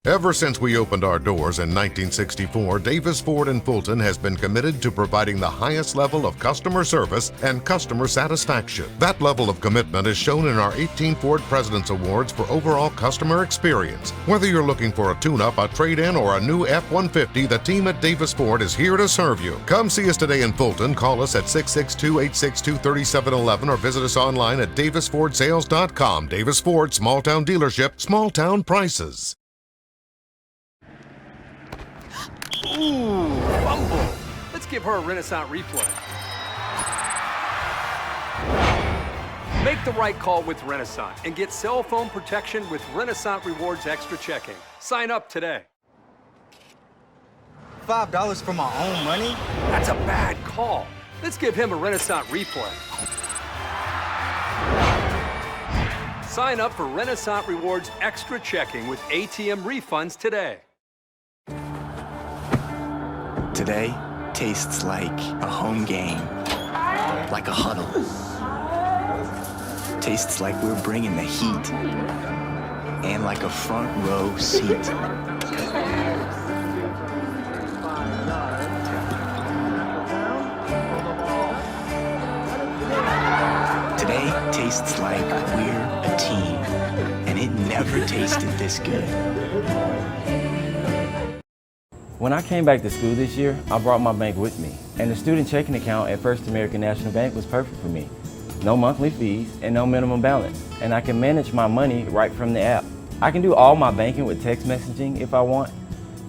Ever since we opened our doors in 1964, Davis Ford in Fulton has been committed to providing the highest level of customer service and customer satisfaction. That level of commitment is shown in our 18 Ford President's Awards for overall customer experience. Whether you're looking for a tune-up, a trade-in, or a new F-150, the team at Davis Ford is here to serve you. Come see us today in Fulton. Call us at 662-862-3711 or visit us online at davisfordsales.com. Davis Ford, small town dealership, small town prices. Ooh, fumble. Let's give her a Renaissance replay. Make the right call with Renaissance and get cell phone protection with Renaissance Rewards Extra Checking. Sign up today. $5 for my own money? That's a bad call. Let's give him a Renaissance replay. Sign up for Renaissance Rewards Extra Checking with ATM refunds today. Today tastes like a home game, like a huddle. Tastes like we're bringing the heat, and like a front row seat. Today tastes like we're a team, and it never tasted this good. When I came back to school this year, I brought my bank with me, and the student checking account at First American National Bank was perfect for me. No monthly fees and no minimum balance, and I can manage my money right from the app. I can do all my banking with text messaging if I want,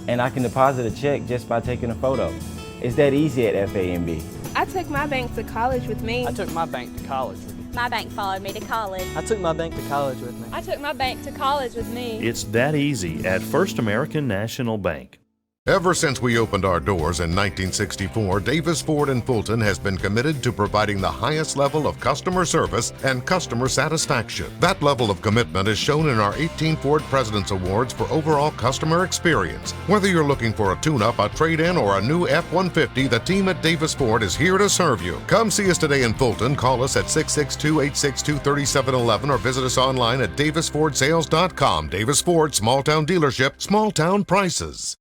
and I can deposit a check just by taking a photo. It's that easy at FAMB. I took my bank to college with me. I took my bank to college with me. My bank followed me to college. I took my bank to college with me. I took my bank to college with me. It's that easy at First American National Bank. Ever since we opened our doors in 1964, Davis Ford in Fulton has been committed to providing the highest level of customer service and customer satisfaction. That level of commitment is shown in our 18 Ford President's Awards for overall customer experience. Whether you're looking for a tune-up, a trade-in, or a new F-150, the team at Davis Ford is here to serve you. Come see us today in Fulton. Call us at 662-862-3711 or visit us online at davisfordsales.com. Davis Ford, small town dealership, small town prices.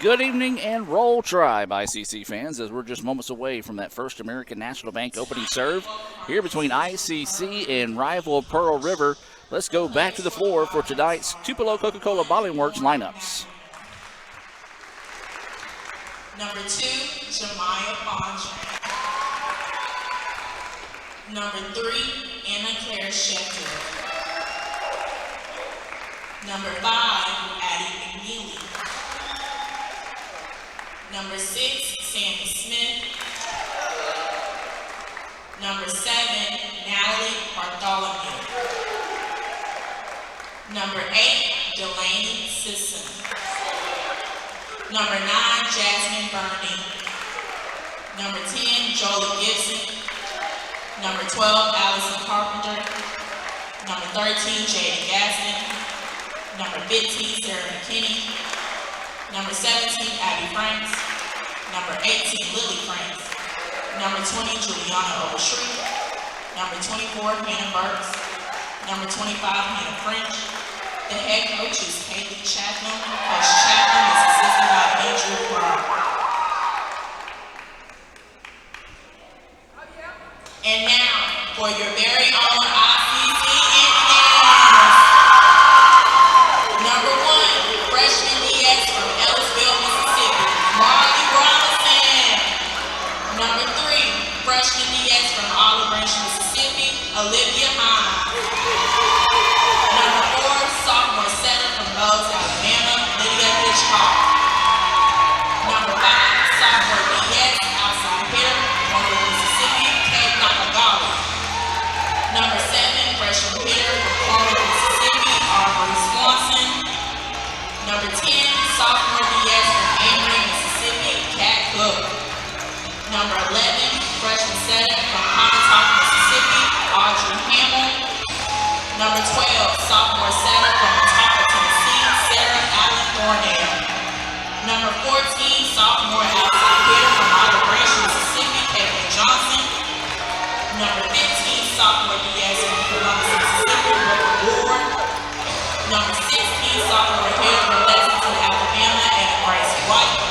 Good evening and roll Tribe, ICC fans, as we're just moments away from that First American National Bank opening serve here between ICC and rival Pearl River. Let's go back to the floor for tonight's Tupelo Coca-Cola Bottling Works lineups. Number 2, Jemiah Bonge. Number 3, Anna Claire Sheffield. Number 5, Addie McNeely. Number 6, Sammy Smith. Number 7, Natalie Bartholomew. Number 8, Delaney Sisson. Number 9, Jasmine Burney. Number 10, Jolie Gibson. Number 12, Allison Carpenter. Number 13, Jada Gaston. Number 15, Sarah McKinney. Number 17, Abby Franks. Number 18, Lily Franks. Number 20, Juliana Overstreet. Number 24, Hannah Burks. Number 25, Hannah French. The head coach is Kaylee Chatham. Coach Chatham is assisted by Andrew Brown. And now, for your very Number 12, sophomore setter from Watauga, Tennessee, Sarah Allen Thornell. Number 14, sophomore outside hitter from Olive Branch, Mississippi, Caitlin Johnson. Number 15, sophomore DS from Columbus, Mississippi, Brooke Ward. Number 16, sophomore hitter from Lexington, Alabama, Anna Grace White.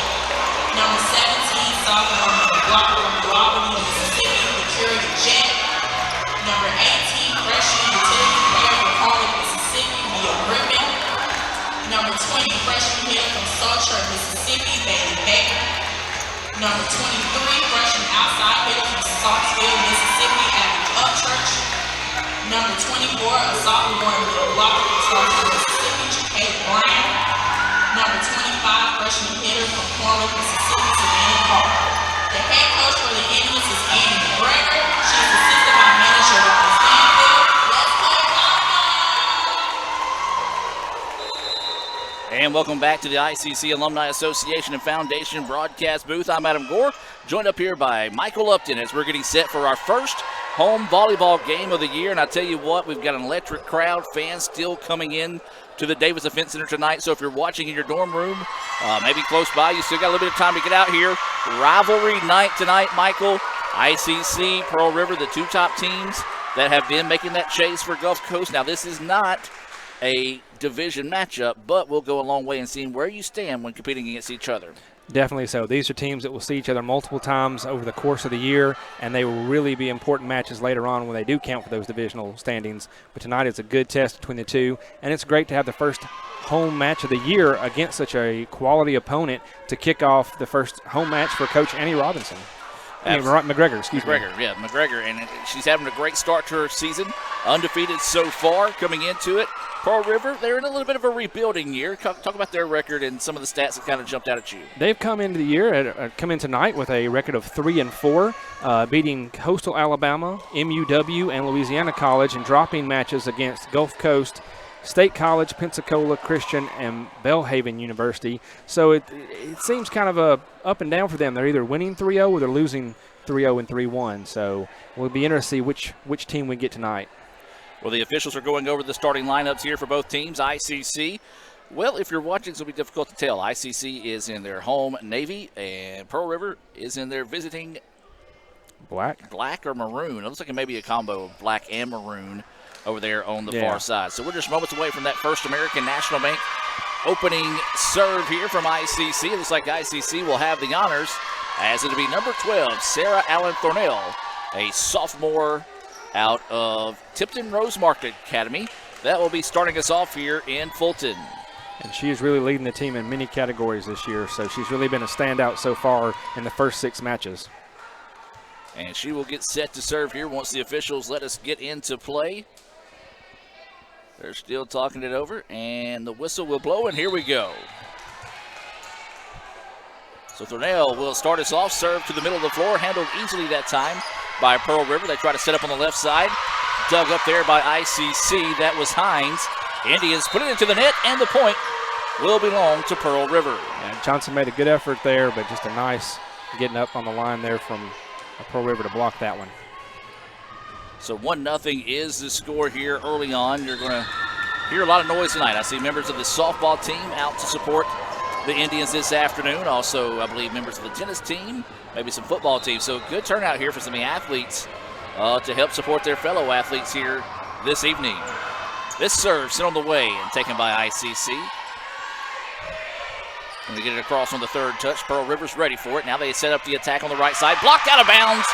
Number 17, sophomore blocker from New Albany, Mississippi, Mercury Jet. Number 18, freshman utility player from Harlan, Mississippi, Mia Griffin. Number 20, freshman hitter from Saltchurch, Mississippi, Bailey Baker. Number 23, freshman outside hitter from Saltsville, Mississippi, Abby Upchurch. Number 24, a sophomore middle blocker from Saltsville, Mississippi, Jacqueline Brown. Number 25, freshman hitter from Harlan, Mississippi, Savannah Carter. The head coach for the Indians is Annie McGregor. She is assisted by manager Robin Stanfield. Let's play volleyball! And welcome back to the ICC Alumni Association and Foundation broadcast booth. I'm Adam Gore, joined up here by Michael Upton as we're getting set for our first home volleyball game of the year. And I tell you what, we've got an electric crowd, fans still coming in to the Davis Event Center tonight. So if you're watching in your dorm room, maybe close by, you still got a little bit of time to get out here. Rivalry night tonight, Michael. ICC, Pearl River, the two top teams that have been making that chase for Gulf Coast. Now, this is not a division matchup, but we'll go a long way in seeing where you stand when competing against each other. Definitely so. These are teams that will see each other multiple times over the course of the year, and they will really be important matches later on when they do count for those divisional standings. But tonight is a good test between the two, and it's great to have the first home match of the year against such a quality opponent to kick off the first home match for Coach Annie Robinson. McGregor, McGregor, and she's having a great start to her season, undefeated so far coming into it. Pearl River, they're in a little bit of a rebuilding year. Talk about their record and some of the stats that kind of jumped out at you. They've come into the year, come in tonight with a record of 3-4, beating Coastal Alabama, MUW, and Louisiana College, and dropping matches against Gulf Coast, State College, Pensacola Christian, and Belhaven University. So it seems kind of a up and down for them. They're either winning 3-0 or they're losing 3-0 and 3-1. So we'll be interested to see which team we get tonight. Well, the officials are going over the starting lineups here for both teams. ICC, well, if you're watching, it's going to be difficult to tell. ICC is in their home Navy, and Pearl River is in their visiting black or maroon. It looks like it may be a combo of black and maroon over there on the far side. So we're just moments away from that First American National Bank opening serve here from ICC. It looks like ICC will have the honors, as it'll be number 12, Sarah Allen Thornell, a sophomore out of Tipton Rose Market Academy. That will be starting us off here in Fulton. And she is really leading the team in many categories this year, so she's really been a standout so far in the first 6 matches. And she will get set to serve here once the officials let us get into play. They're still talking it over, and the whistle will blow, and here we go. So Thornell will start us off, serve to the middle of the floor, handled easily that time by Pearl River. They try to set up on the left side. Dug up there by ICC. That was Hines. Indians put it into the net, and the point will belong to Pearl River. Yeah, Johnson made a good effort there, but just a nice getting up on the line there from Pearl River to block that one. So 1-0 is the score here early on. You're going to hear a lot of noise tonight. I see members of the softball team out to support the Indians this afternoon. Also, I believe members of the tennis team, maybe some football teams. So good turnout here for some of the athletes to help support their fellow athletes here this evening. This serve sent on the way and taken by ICC. When they get it across on the third touch, Pearl River's ready for it. Now they set up the attack on the right side. Blocked out of bounds.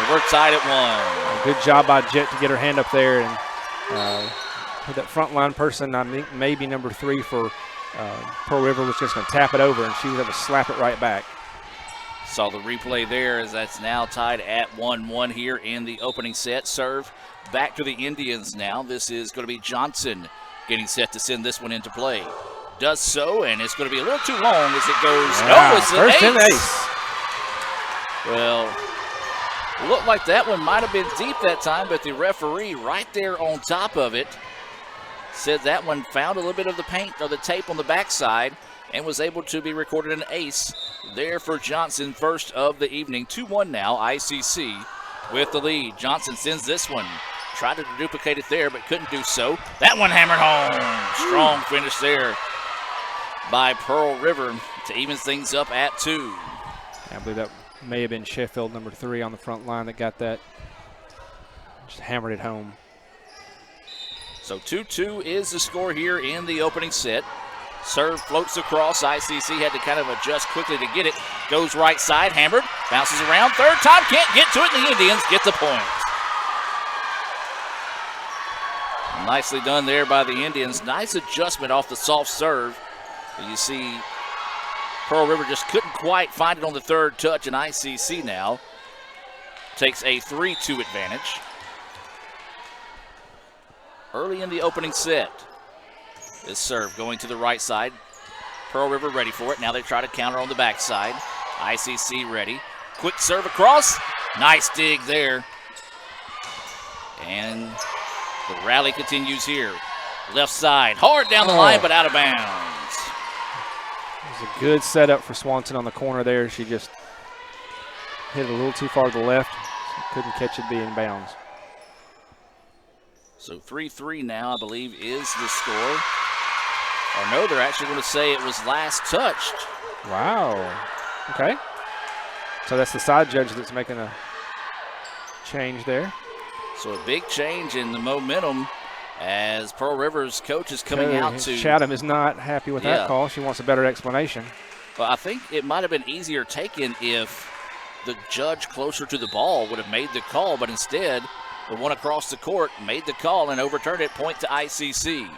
And we're tied at 1. Good job by Jet to get her hand up there. And that front line person, I think maybe number 3 for Pearl River, was just going to tap it over, and she was able to slap it right back. Saw the replay there as that's now tied at 1-1 here in the opening set. Serve back to the Indians now. This is going to be Johnson getting set to send this one into play. Does so, and it's going to be a little too long as it goes. Yeah, no, it's an first ace. Well, looked like that one might have been deep that time, but the referee right there on top of it said that one found a little bit of the paint or the tape on the backside and was able to be recorded an ace there for Johnson, first of the evening. 2-1 now, ICC with the lead. Johnson sends this one tried to duplicate it there, but couldn't do so. That one hammered home. Strong finish there by Pearl River to even things up at 2. I believe that may have been Sheffield, number 3 on the front line that got that. Just hammered it home. So 2-2 is the score here in the opening set. Serve floats across. ICC had to kind of adjust quickly to get it. Goes right side, hammered, bounces around. Third time, can't get to it, and the Indians get the point. Nicely done there by the Indians. Nice adjustment off the soft serve. You see Pearl River just couldn't quite find it on the third touch, and ICC now takes a 3-2 advantage. Early in the opening set. This serve going to the right side. Pearl River ready for it. Now they try to counter on the backside. ICC ready. Quick serve across. Nice dig there. And the rally continues here. Left side. Hard down the line, but out of bounds. It was a good setup for Swanson on the corner there. She just hit it a little too far to the left. So couldn't catch it being bounds. So 3-3 now, I believe, is the score. Or no, they're actually going to say it was last touched. Wow. Okay. So that's the side judge that's making a change there. So a big change in the momentum as Pearl River's coach is coming out to. Chatham is not happy with that call. She wants a better explanation. Well, I think it might have been easier taken if the judge closer to the ball would have made the call, but instead the one across the court made the call and overturned it, point to ICC.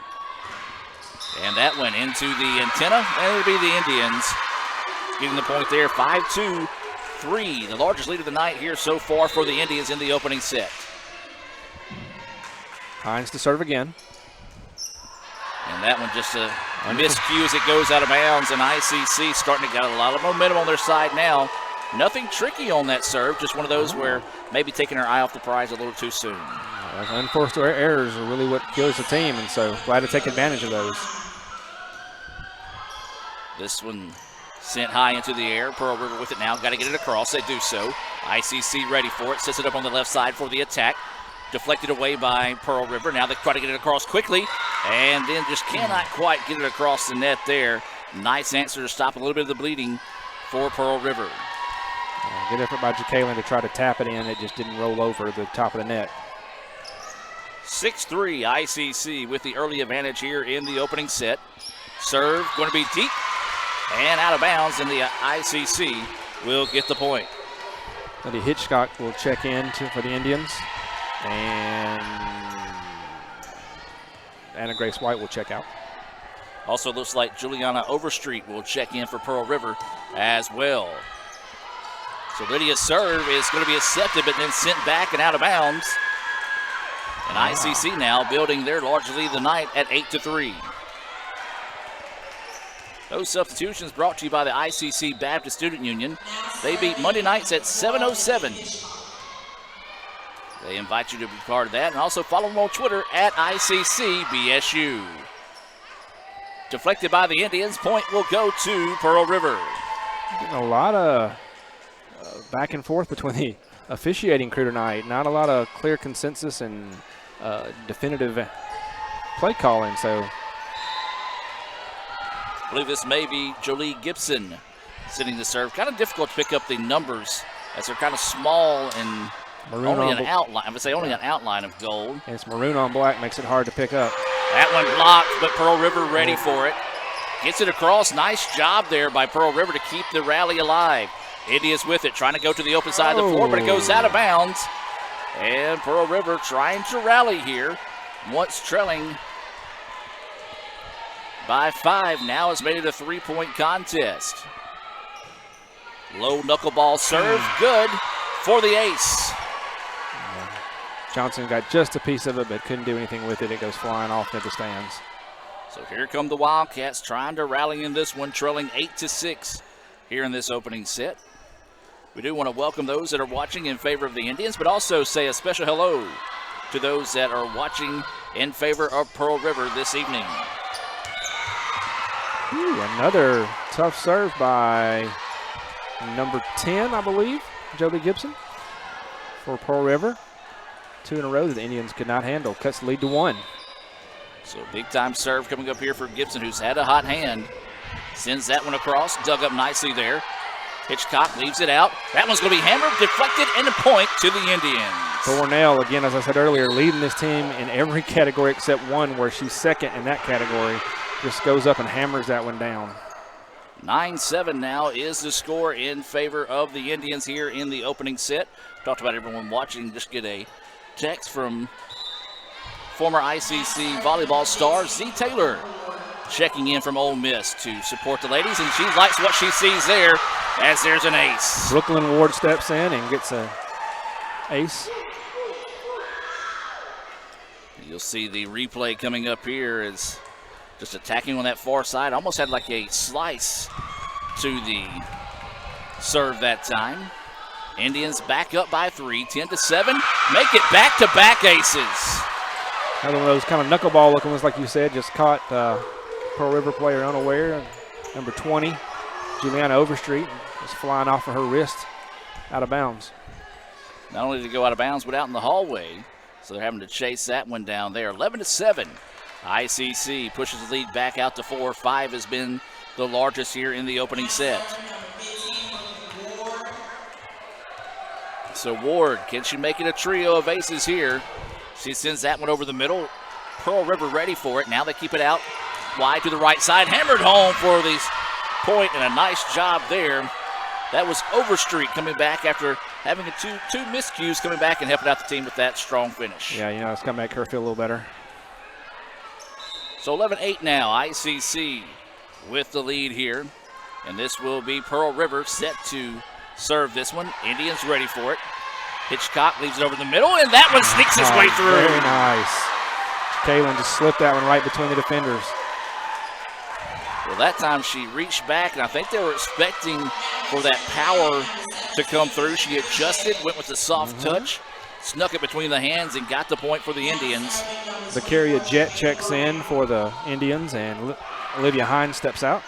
And that went into the antenna, and it'll be the Indians getting the point there. 5-2-3, the largest lead of the night here so far for the Indians in the opening set. Hines to serve again. And that one just a miscue as it goes out of bounds, and ICC starting to get a lot of momentum on their side now. Nothing tricky on that serve, just one of those where maybe taking her eye off the prize a little too soon. Unforced errors are really what kills the team, and so glad to take advantage of those. This one sent high into the air. Pearl River with it now. Got to get it across. They do so. ICC ready for it. Sets it up on the left side for the attack. Deflected away by Pearl River. Now they try to get it across quickly, and then just cannot quite get it across the net there. Nice answer to stop a little bit of the bleeding for Pearl River. Good effort by Jacqueline to try to tap it in. It just didn't roll over the top of the net. 6-3 ICC with the early advantage here in the opening set. Serve going to be deep and out of bounds, and the ICC will get the point. Eddie Hitchcock will check in for the Indians, and Anna Grace White will check out. Also looks like Juliana Overstreet will check in for Pearl River as well. So Lydia's serve is going to be accepted, but then sent back and out of bounds. And ICC now building their largest lead of the night at 8-3. Those substitutions brought to you by the ICC Baptist Student Union. They beat Monday nights at 7:07. They invite you to be part of that, and also follow them on Twitter at ICCBSU. Deflected by the Indians, point will go to Pearl River. Getting a lot of back and forth between the officiating crew tonight. Not a lot of clear consensus and definitive play calling, so. I believe this may be Jolie Gibson sitting the serve. Kind of difficult to pick up the numbers as they're kind of small and only an outline. I would say only an outline of gold. And it's maroon on black, makes it hard to pick up. That one blocked, but Pearl River ready for it. Gets it across. Nice job there by Pearl River to keep the rally alive. Indians with it, trying to go to the open side of the floor, but it goes out of bounds. And Pearl River trying to rally here. Once trailing by 5, now has made it a 3-point contest. Low knuckleball serve, good for the ace. Johnson got just a piece of it, but couldn't do anything with it. It goes flying off into the stands. So here come the Wildcats trying to rally in this one, trailing 8-6 here in this opening set. We do want to welcome those that are watching in favor of the Indians, but also say a special hello to those that are watching in favor of Pearl River this evening. Ooh, another tough serve by number 10, I believe, Jolie Gibson for Pearl River. 2 in a row that the Indians could not handle. Cuts the lead to 1. So big-time serve coming up here for Gibson, who's had a hot hand. Sends that one across, dug up nicely there. Hitchcock leaves it out. That one's going to be hammered, deflected, and a point to the Indians. Thornell, again, as I said earlier, leading this team in every category except one where she's second in that category. Just goes up and hammers that one down. 9-7 now is the score in favor of the Indians here in the opening set. Talked about everyone watching. Just get a text from former ICC volleyball star Z. Taylor, checking in from Ole Miss to support the ladies, and she likes what she sees there as there's an ace. Brooklyn Ward steps in and gets a ace. You'll see the replay coming up here is just attacking on that far side. Almost had like a slice to the serve that time. Indians back up by 3, 10-7. Make it back-to-back aces. Another one of those kind of knuckleball looking ones, like you said, just caught Pearl River player unaware. Number 20, Juliana Overstreet, was flying off of her wrist out of bounds. Not only did it go out of bounds, but out in the hallway. So they're having to chase that one down there. 11-7. ICC pushes the lead back out to 4. 5 has been the largest here in the opening set. So Ward, can she make it a trio of aces here? She sends that one over the middle. Pearl River ready for it. Now they keep it out wide to the right side. Hammered home for the point, and a nice job there. That was Overstreet coming back after having two miscues, coming back and helping out the team with that strong finish. Yeah, you know, it's going to make her feel a little better. So 11-8 now. ICC with the lead here. And this will be Pearl River set to serve this one. Indians ready for it. Hitchcock leaves it over the middle, and that one sneaks its way through. Very nice. Kaylin just slipped that one right between the defenders. Well, that time she reached back, and I think they were expecting for that power to come through. She adjusted, went with the soft touch, snuck it between the hands, and got the point for the Indians. Zacharia Jett checks in for the Indians, and Olivia Hines steps out.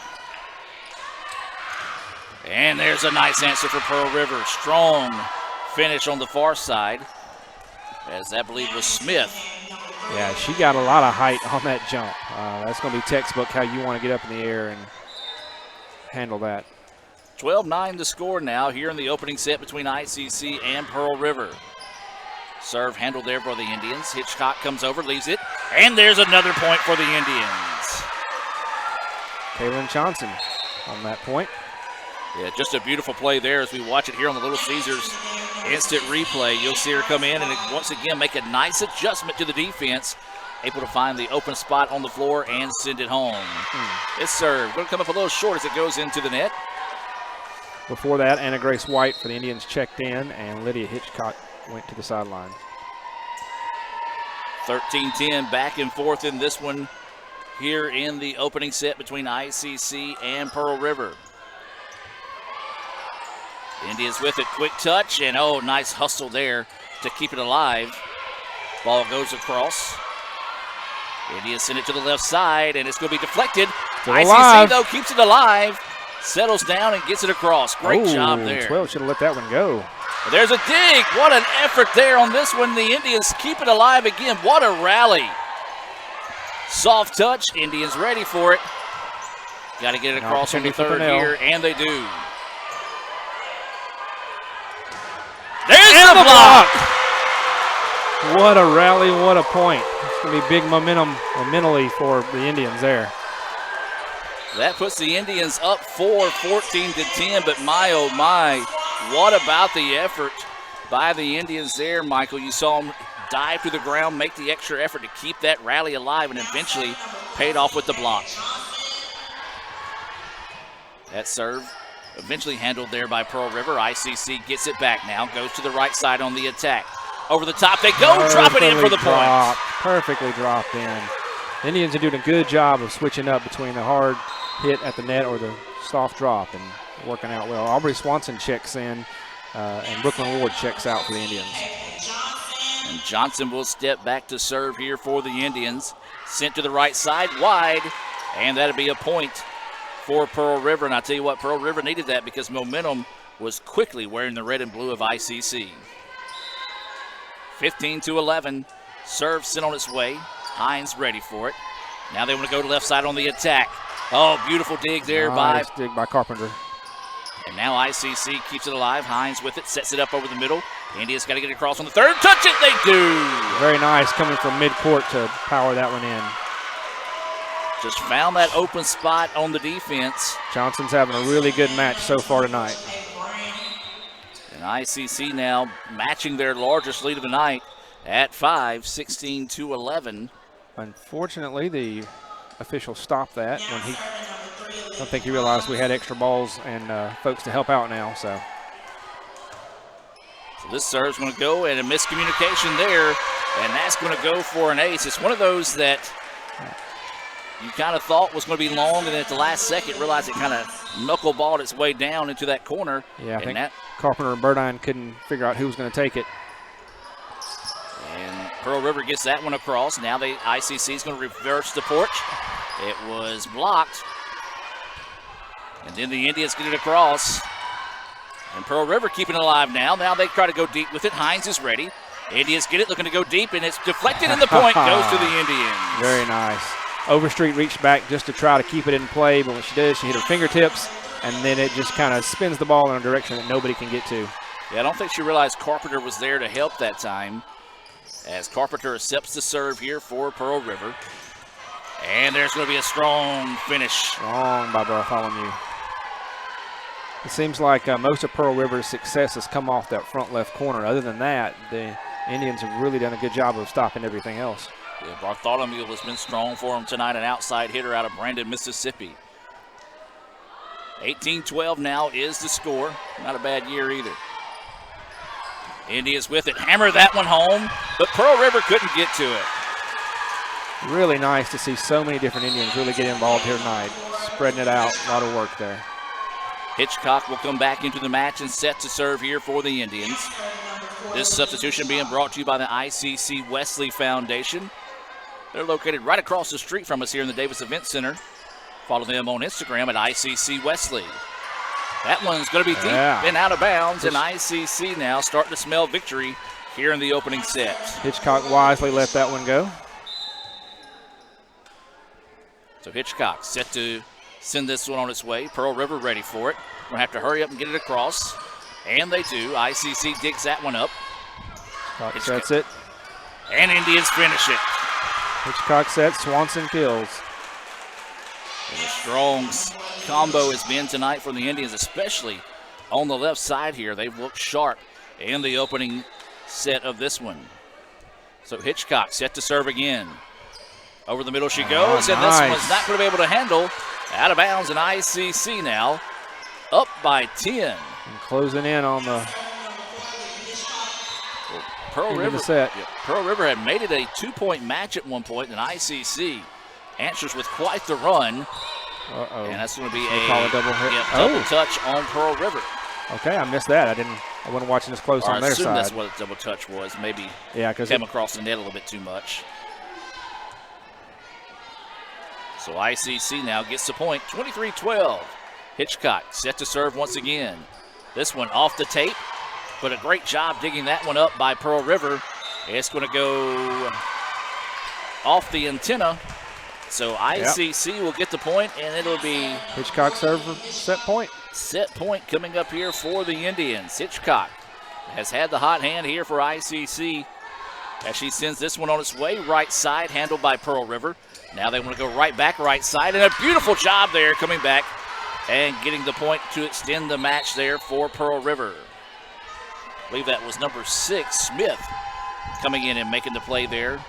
And there's a nice answer for Pearl River. Strong finish on the far side, as I believe was Smith. Yeah, she got a lot of height on that jump. That's going to be textbook how you want to get up in the air and handle that. 12-9 the score now here in the opening set between ICC and Pearl River. Serve handled there for the Indians. Hitchcock comes over, leaves it, and there's another point for the Indians. Kaylin Johnson on that point. Yeah, just a beautiful play there as we watch it here on the Little Caesars instant replay. You'll see her come in and once again make a nice adjustment to the defense, able to find the open spot on the floor and send it home. It's served. Going to come up a little short as it goes into the net. Before that, Anna Grace White for the Indians checked in, and Lydia Hitchcock went to the sideline. 13-10 back and forth in this one here in the opening set between ICC and Pearl River. Indians with it, quick touch, and oh, nice hustle there to keep it alive. Ball goes across. Indians send it to the left side, and it's going to be deflected. ICC, though, keeps it alive, settles down and gets it across. Great job there. 12 should have let that one go. There's a dig. What an effort there on this one. The Indians keep it alive again. What a rally. Soft touch. Indians ready for it. Got to get it across on the third here, and they do. There's the block. What a rally, what a point. It's going to be big momentum mentally for the Indians there. That puts the Indians up 14-10, but my, oh my, what about the effort by the Indians there, Michael? You saw them dive to the ground, make the extra effort to keep that rally alive, and eventually paid off with the block. That serve eventually handled there by Pearl River. ICC gets it back now, goes to the right side on the attack. Over the top they go, drop it in for the point. Perfectly dropped in. The Indians are doing a good job of switching up between the hard hit at the net or the soft drop and working out well. Aubrey Swanson checks in and Brooklyn Ward checks out for the Indians. And Johnson will step back to serve here for the Indians. Sent to the right side, wide, and that'll be a point for Pearl River. And I tell you what, Pearl River needed that because momentum was quickly wearing the red and blue of ICC. 15-11. Serve sent on its way. Hines ready for it. Now they want to go to left side on the attack. Oh, beautiful dig there nice dig by Carpenter. And now ICC keeps it alive. Hines with it, sets it up over the middle. India's got to get it across on the third. Touch it, they do! Very nice coming from midcourt to power that one in. Just found that open spot on the defense. Johnson's having a really good match so far tonight. And ICC now matching their largest lead of the night at 5, 16-11. Unfortunately, the official stopped that when I don't think he realized we had extra balls and folks to help out now. So this serve's going to go, and a miscommunication there, and that's going to go for an ace. It's one of those that you kind of thought was going to be long, and then at the last second realized it kind of knuckleballed its way down into that corner. Yeah, I think Carpenter and Burdine couldn't figure out who was going to take it. And Pearl River gets that one across. Now ICC is going to reverse the porch. It was blocked. And then the Indians get it across. And Pearl River keeping it alive now. Now they try to go deep with it. Hines is ready. Indians get it, looking to go deep, and it's deflected, and the point goes to the Indians. Very nice. Overstreet reached back just to try to keep it in play, but when she did, she hit her fingertips, and then it just kind of spins the ball in a direction that nobody can get to. Yeah, I don't think she realized Carpenter was there to help that time, as Carpenter accepts the serve here for Pearl River. And there's going to be a strong finish. Strong by Bartholomew. It seems like most of Pearl River's success has come off that front left corner. Other than that, the Indians have really done a good job of stopping everything else. Yeah, Bartholomew has been strong for him tonight, an outside hitter out of Brandon, Mississippi. 18-12 now is the score. Not a bad year either. Indians with it. Hammer that one home, but Pearl River couldn't get to it. Really nice to see so many different Indians really get involved here tonight. Spreading it out, a lot of work there. Hitchcock will come back into the match and set to serve here for the Indians. This substitution being brought to you by the ICC Wesley Foundation. They're located right across the street from us here in the Davis Event Center. Follow them on Instagram at ICC Wesley. That one's going to be deep and out of bounds, and ICC now starting to smell victory here in the opening set. Hitchcock wisely let that one go. So Hitchcock set to send this one on its way. Pearl River ready for it. Going to have to hurry up and get it across. And they do. ICC digs that one up. Hitchcock sets it. And Indians finish it. Hitchcock sets, Swanson kills. And a strong combo has been tonight from the Indians, especially on the left side here. They've looked sharp in the opening set of this one. So Hitchcock set to serve again. Over the middle she goes, and this one's not going to be able to handle. Out of bounds, and ICC now up by 10. And closing in on the Pearl River. Set. Pearl River had made it a 2-point match at one point, and ICC answers with quite the run. And that's going to be a double hit. Double touch on Pearl River. Okay, I missed that. I wasn't watching this close on their side. I assume that's what a double touch was. Maybe came across the net a little bit too much. So ICC now gets the point, 23-12. Hitchcock set to serve once again. This one off the tape, but a great job digging that one up by Pearl River. It's going to go off the antenna. So ICC will get the point, and it'll be Hitchcock serve set point. Set point coming up here for the Indians. Hitchcock has had the hot hand here for ICC as she sends this one on its way. Right side handled by Pearl River. Now they want to go right back right side, and a beautiful job there coming back and getting the point to extend the match there for Pearl River. I believe that was number 6, Smith, coming in and making the play there.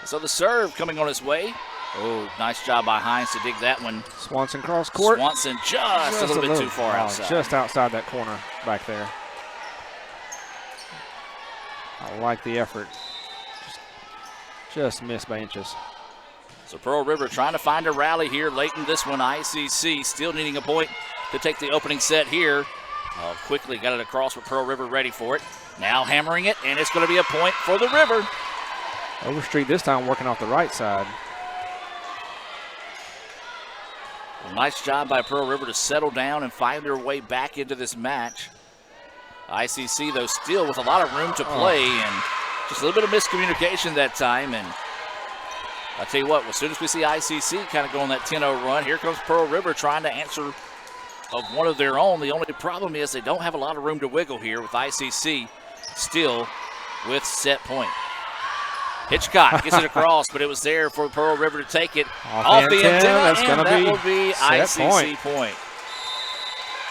So the serve coming on its way. Oh, nice job by Hines to dig that one. Swanson cross court. Swanson just a little bit too far outside. Just outside that corner back there. I like the effort. Just missed by inches. So Pearl River trying to find a rally here late in this one. ICC still needing a point to take the opening set here. Quickly got it across with Pearl River ready for it. Now hammering it, and it's going to be a point for the River. Overstreet this time working off the right side. Well, nice job by Pearl River to settle down and find their way back into this match. ICC, though, still with a lot of room to play and just a little bit of miscommunication that time. And I'll tell you what, as soon as we see ICC kind of go on that 10-0 run, here comes Pearl River trying to answer of one of their own. The only problem is they don't have a lot of room to wiggle here with ICC still with set point. Hitchcock gets it across, but it was there for Pearl River to take it off the antenna, that's and that will be ICC point.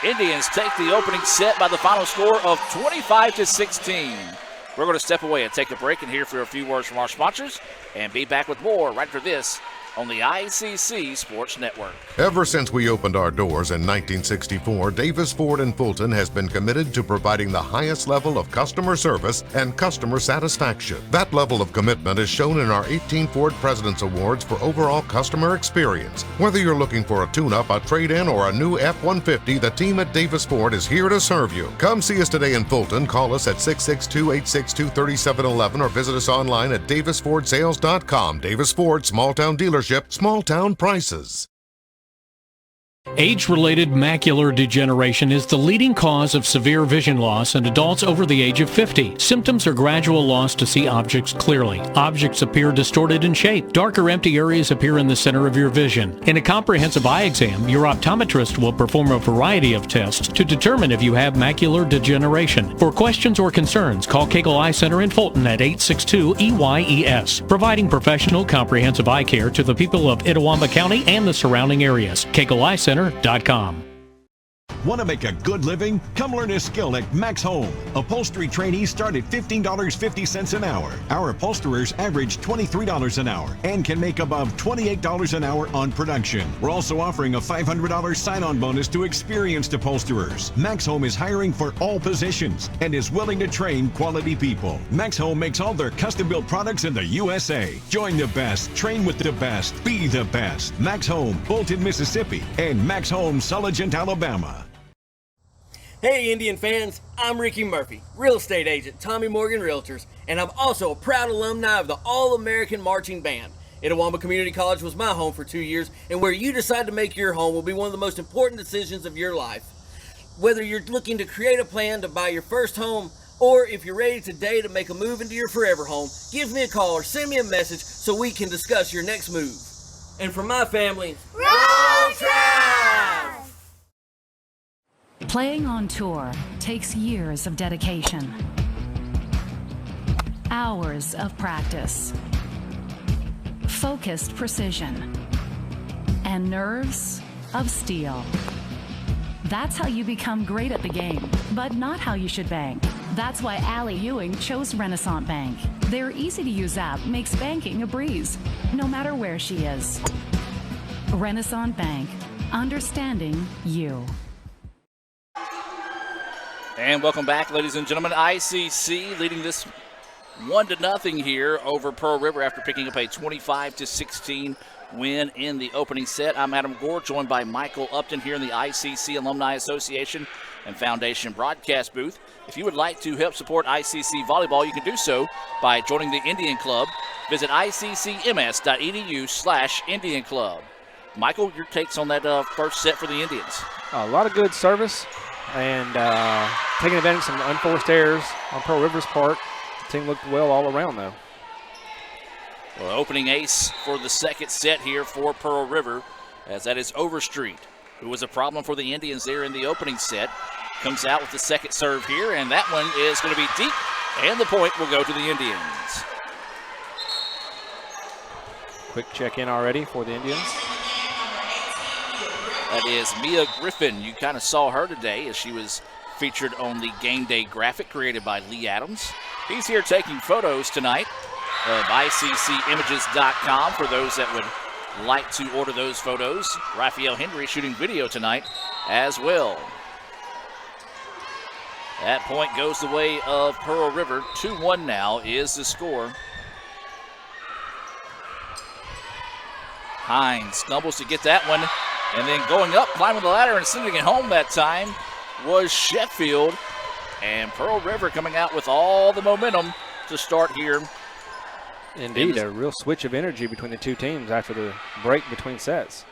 Indians take the opening set by the final score of 25-16. We're going to step away and take a break and hear for a few words from our sponsors and be back with more right after this on the ICC Sports Network. Ever since we opened our doors in 1964, Davis Ford in Fulton has been committed to providing the highest level of customer service and customer satisfaction. That level of commitment is shown in our 18 Ford President's Awards for overall customer experience. Whether you're looking for a tune-up, a trade-in, or a new F-150, the team at Davis Ford is here to serve you. Come see us today in Fulton. Call us at 662-862-3711 or visit us online at davisfordsales.com. Davis Ford, small-town dealership, small-town prices. Age-related macular degeneration is the leading cause of severe vision loss in adults over the age of 50. Symptoms are gradual loss to see objects clearly. Objects appear distorted in shape. Darker empty areas appear in the center of your vision. In a comprehensive eye exam, your optometrist will perform a variety of tests to determine if you have macular degeneration. For questions or concerns, call Cagle Eye Center in Fulton at 862-EYES, providing professional comprehensive eye care to the people of Itawamba County and the surrounding areas. Cagle Eye Center. Want to make a good living? Come learn a skill at Max Home. Upholstery trainees start at $15.50 an hour. Our upholsterers average $23 an hour and can make above $28 an hour on production. We're also offering a $500 sign-on bonus to experienced upholsterers. Max Home is hiring for all positions and is willing to train quality people. Max Home makes all their custom-built products in the USA. Join the best, train with the best, be the best. Max Home, Bolton, Mississippi, and Max Home, Sulligent, Alabama. Hey Indian fans, I'm Ricky Murphy, real estate agent, Tommy Morgan Realtors, and I'm also a proud alumni of the All-American Marching Band. Itawamba Community College was my home for 2 years, and where you decide to make your home will be one of the most important decisions of your life. Whether you're looking to create a plan to buy your first home, or if you're ready today to make a move into your forever home, give me a call or send me a message so we can discuss your next move. And for my family, Roll Tribe! Playing on tour takes years of dedication, hours of practice, focused precision, and nerves of steel. That's how you become great at the game, but not how you should bank. That's why Allie Ewing chose Renaissance Bank. Their easy-to-use app makes banking a breeze, no matter where she is. Renaissance Bank, understanding you. And welcome back, ladies and gentlemen. ICC leading this 1-0 here over Pearl River after picking up a 25-16 win in the opening set. I'm Adam Gore, joined by Michael Upton here in the ICC Alumni Association and Foundation broadcast booth. If you would like to help support ICC Volleyball, you can do so by joining the Indian Club. Visit iccms.edu/Indian Club. Michael, your takes on that first set for the Indians? A lot of good service and taking advantage of some unforced errors on Pearl River's part. The team looked well all around, though. Well, opening ace for the second set here for Pearl River, as that is Overstreet, who was a problem for the Indians there in the opening set. Comes out with the second serve here, and that one is going to be deep, and the point will go to the Indians. Quick check-in already for the Indians. That is Mia Griffin. You kind of saw her today as she was featured on the game day graphic created by Lee Adams. He's here taking photos tonight of ICCimages.com for those that would like to order those photos. Raphael Henry shooting video tonight as well. That point goes the way of Pearl River. 2-1 now is the score. Hines stumbles to get that one. And then going up, climbing the ladder and sending it home that time was Sheffield. And Pearl River coming out with all the momentum to start here. Indeed, a real switch of energy between the two teams after the break between sets.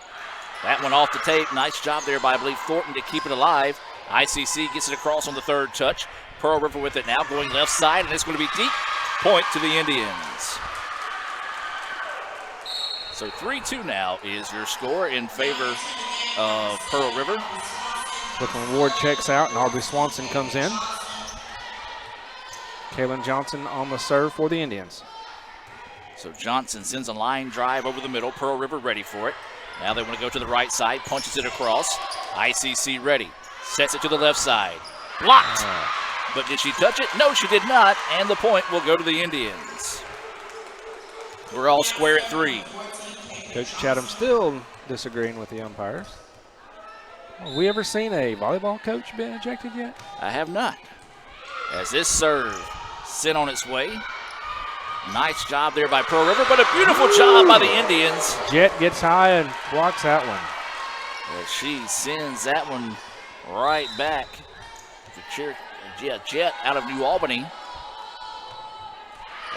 That one off the tape. Nice job there by, I believe, Thornton to keep it alive. ICC gets it across on the third touch. Pearl River with it now, going left side, and it's going to be deep. Point to the Indians. So 3-2 now is your score in favor of Pearl River. Brooklyn Ward checks out, and Aubrey Swanson comes in. Kaylin Johnson on the serve for the Indians. So Johnson sends a line drive over the middle. Pearl River ready for it. Now they want to go to the right side, punches it across. ICC ready. Sets it to the left side. Blocked. But did she touch it? No, she did not. And the point will go to the Indians. We're all square at 3. Coach Chatham still disagreeing with the umpires. Have we ever seen a volleyball coach been ejected yet? I have not. As this serve sent on its way. Nice job there by Pearl River, but a beautiful job by the Indians. Jet gets high and blocks that one. As she sends that one right back. Jet out of New Albany.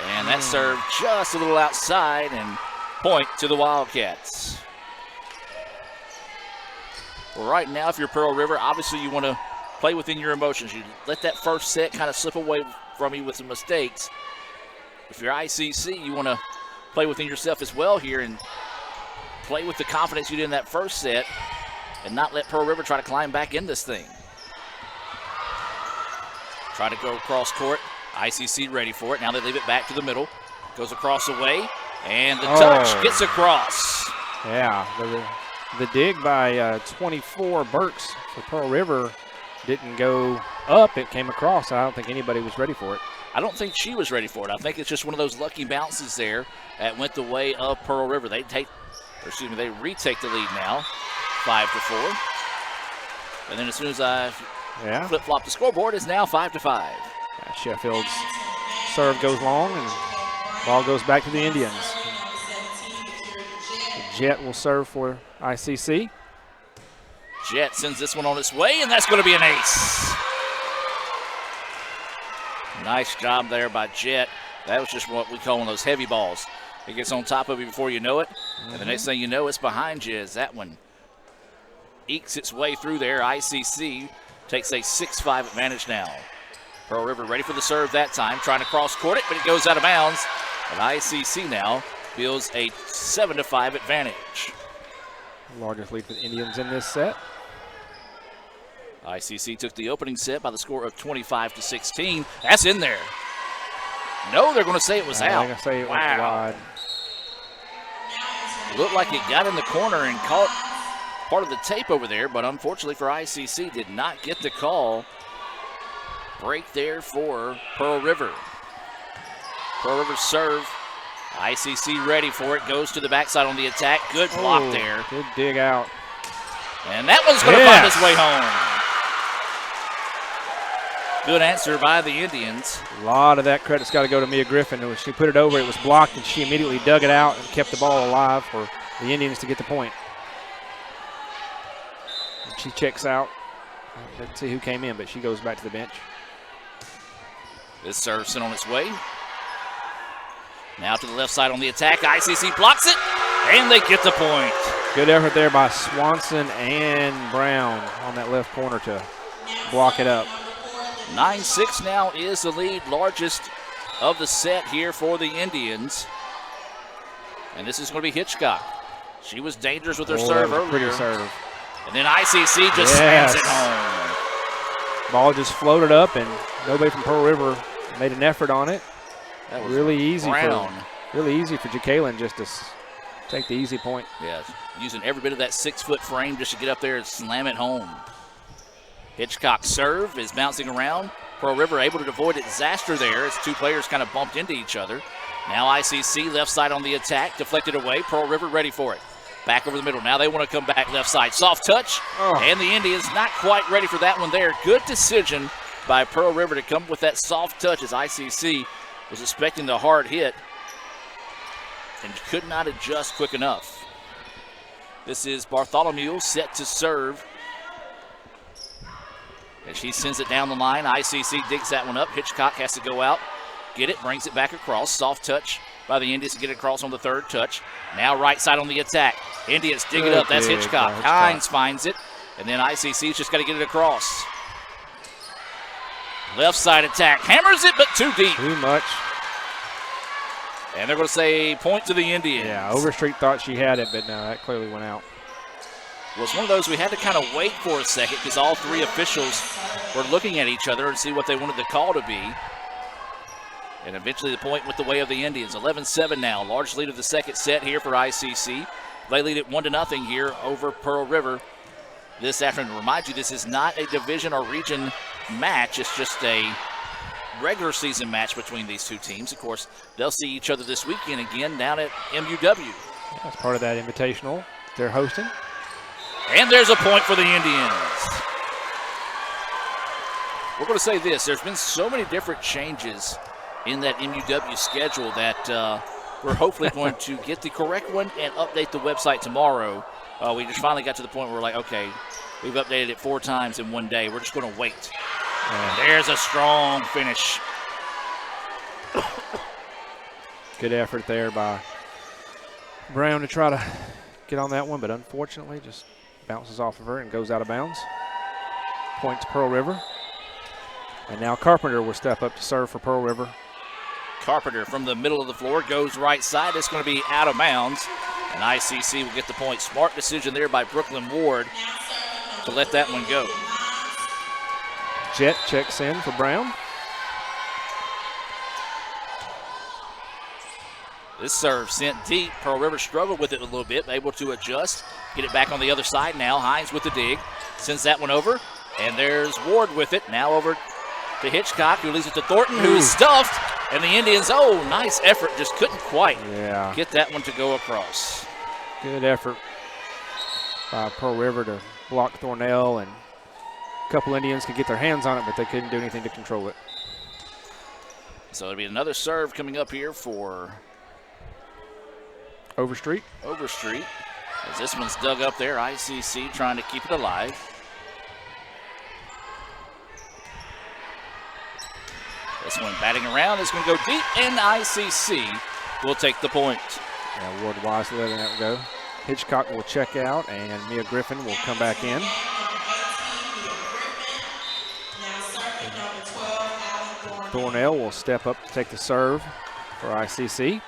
And that serve just a little outside, and point to the Wildcats. Well, right now, if you're Pearl River, obviously you want to play within your emotions. You let that first set kind of slip away from you with some mistakes. If you're ICC, you want to play within yourself as well here and play with the confidence you did in that first set and not let Pearl River try to climb back in this thing. Try to go across court. ICC ready for it. Now they leave it back to the middle. Goes across the way, and the touch gets across. Yeah, the dig by 24 Burks for Pearl River didn't go up. It came across. I don't think anybody was ready for it. I don't think she was ready for it. I think it's just one of those lucky bounces there that went the way of Pearl River. They retake the lead now, 5-4. And then as soon as I flip-flop the scoreboard, it's now 5-5. Yeah, Sheffield's serve goes long, and ball goes back to the Indians. The Jet will serve for ICC. Jet sends this one on its way, and that's going to be an ace. Nice job there by Jet. That was just what we call one of those heavy balls. It gets on top of you before you know it, and the next thing you know, it's behind you as that one ekes its way through there. ICC takes a 6-5 advantage now. Pearl River ready for the serve that time, trying to cross court it, but it goes out of bounds. And ICC now builds a 7-5 advantage. Largest lead for the Indians in this set. ICC took the opening set by the score of 25-16. That's in there. No, they're going to say it was out. They're going to say it was wide. Looked like it got in the corner and caught part of the tape over there, but unfortunately for ICC, did not get the call. Break there for Pearl River. Pearl River serve. ICC ready for it. Goes to the backside on the attack. Good block there. Good dig out. And that one's going to find its way home. Good answer by the Indians. A lot of that credit's got to go to Mia Griffin. When she put it over, it was blocked, and she immediately dug it out and kept the ball alive for the Indians to get the point. And she checks out. Let's see who came in, but she goes back to the bench. This serve sent on its way. Now to the left side on the attack. ICC blocks it, and they get the point. Good effort there by Swanson and Brown on that left corner to block it up. 9-6 now is the lead, largest of the set here for the Indians. And this is going to be Hitchcock. She was dangerous with her serve earlier. Pretty serve. And then ICC just slams it home. Ball just floated up, and nobody from Pearl River made an effort on it. That was really easy Brown. for Jakaylin just to take the easy point. Yes, using every bit of that 6-foot frame just to get up there and slam it home. Hitchcock's serve is bouncing around. Pearl River able to avoid a disaster there as two players kind of bumped into each other. Now ICC left side on the attack, deflected away. Pearl River ready for it. Back over the middle. Now they want to come back left side. Soft touch, and the Indians not quite ready for that one there. Good decision by Pearl River to come with that soft touch as ICC was expecting the hard hit and could not adjust quick enough. This is Bartholomew set to serve. And she sends it down the line. ICC digs that one up. Hitchcock has to go out, get it, brings it back across. Soft touch by the Indians to get it across on the third touch. Now right side on the attack. Indians dig it up. That's Hitchcock. Hines finds it. And then ICC's just got to get it across. Left side attack. Hammers it, but too deep. Too much. And they're going to say point to the Indians. Yeah, Overstreet thought she had it, but no, that clearly went out. Well, it's one of those we had to kind of wait for a second because all three officials were looking at each other and see what they wanted the call to be. And eventually the point went the way of the Indians. 11-7 now. Large lead of the second set here for ICC. They lead it 1-0 here over Pearl River this afternoon. Remind you, this is not a division or region match. It's just a regular season match between these two teams. Of course, they'll see each other this weekend again down at MUW. Yeah, that's part of that invitational they're hosting. And there's a point for the Indians. We're going to say this. There's been so many different changes in that MUW schedule that we're hopefully going to get the correct one and update the website tomorrow. We just finally got to the point where we're like, okay, we've updated it 4 times in one day. We're just going to wait. And there's a strong finish. Good effort there by Brown to try to get on that one, but unfortunately just bounces off of her and goes out of bounds. Point to Pearl River. And now Carpenter will step up to serve for Pearl River. Carpenter from the middle of the floor goes right side. It's going to be out of bounds. And ICC will get the point. Smart decision there by Brooklyn Ward to let that one go. Jet checks in for Brown. This serve sent deep. Pearl River struggled with it a little bit, able to adjust. Get it back on the other side now. Hines with the dig. Sends that one over. And there's Ward with it. Now over to Hitchcock, who leaves it to Thornton, who is stuffed. And the Indians, nice effort. Just couldn't quite get that one to go across. Good effort by Pearl River to block Thornell, and a couple Indians could get their hands on it, but they couldn't do anything to control it. So it'll be another serve coming up here for Overstreet. As this one's dug up there, ICC trying to keep it alive. This one batting around is going to go deep, and ICC will take the point. Yeah, Ward wisely letting that go. Hitchcock will check out, and Mia Griffin will come back in. Thornell will step up to take the serve for ICC.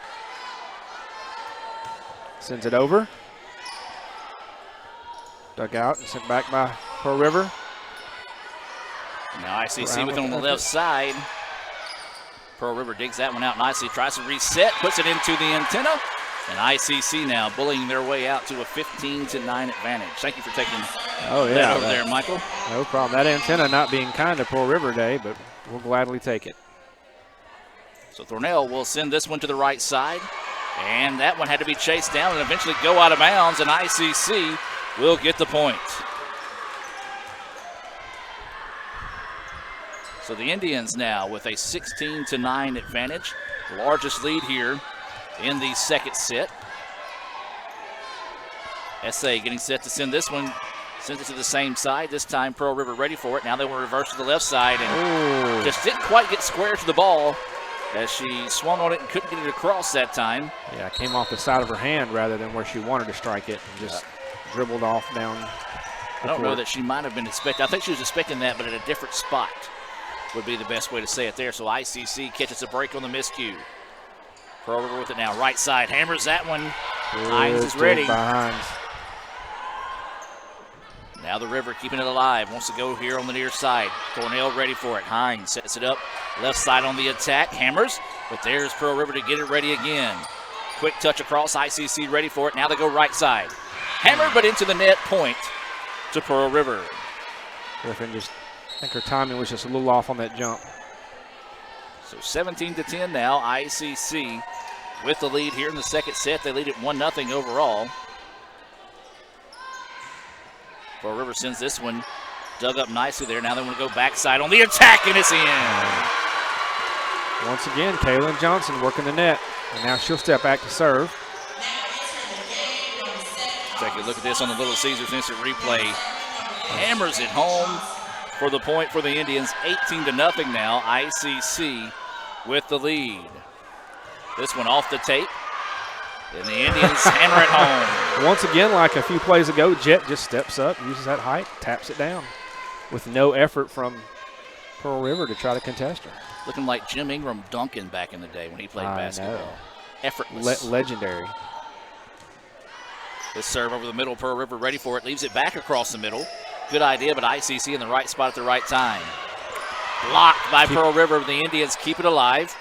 Sends it over. Dug out and sent back by Pearl River. Now ICC with it on the left side. Pearl River digs that one out nicely, tries to reset, puts it into the antenna, and ICC now bullying their way out to a 15-9 advantage. Thank you for taking that over there, Michael. No problem. That antenna not being kind to Pearl River Day, but we'll gladly take it. So Thornell will send this one to the right side, and that one had to be chased down and eventually go out of bounds, and ICC will get the point. So the Indians now with a 16-9 advantage, the largest lead here in the second set. SA getting set to send this one, sends it to the same side. This time Pearl River ready for it. Now they will reverse to the left side and just didn't quite get square to the ball as she swung on it and couldn't get it across that time. Yeah, it came off the side of her hand rather than where she wanted to strike it, and just dribbled off down. I don't know that she might have been expecting. I think she was expecting that, but at a different spot would be the best way to say it there. So ICC catches a break on the miscue. Pearl River with it now. Right side, hammers that one. Hines is ready. Now the River keeping it alive. Wants to go here on the near side. Thornell ready for it. Hines sets it up. Left side on the attack. Hammers. But there's Pearl River to get it ready again. Quick touch across. ICC ready for it. Now they go right side. Hammered, but into the net. Point to Pearl River. Griffin just, I think her timing was just a little off on that jump. So 17-10 now. ICC with the lead here in the second set. They lead it 1-0 overall. Pearl River sends this one dug up nicely there. Now they want to go backside on the attack, and it's in. Once again, Kaylin Johnson working the net, and now she'll step back to serve. Take a look at this on the Little Caesars instant replay. Hammers it home for the point for the Indians. 18-0 now. ICC with the lead. This one off the tape. And the Indians hammer it home. Once again, like a few plays ago, Jet just steps up, uses that height, taps it down with no effort from Pearl River to try to contest her. Looking like Jim Ingram Duncan back in the day when he played basketball. Effortless. Legendary. This serve over the middle, Pearl River ready for it, leaves it back across the middle. Good idea, but ICC in the right spot at the right time. Blocked by Pearl River. The Indians keep it alive.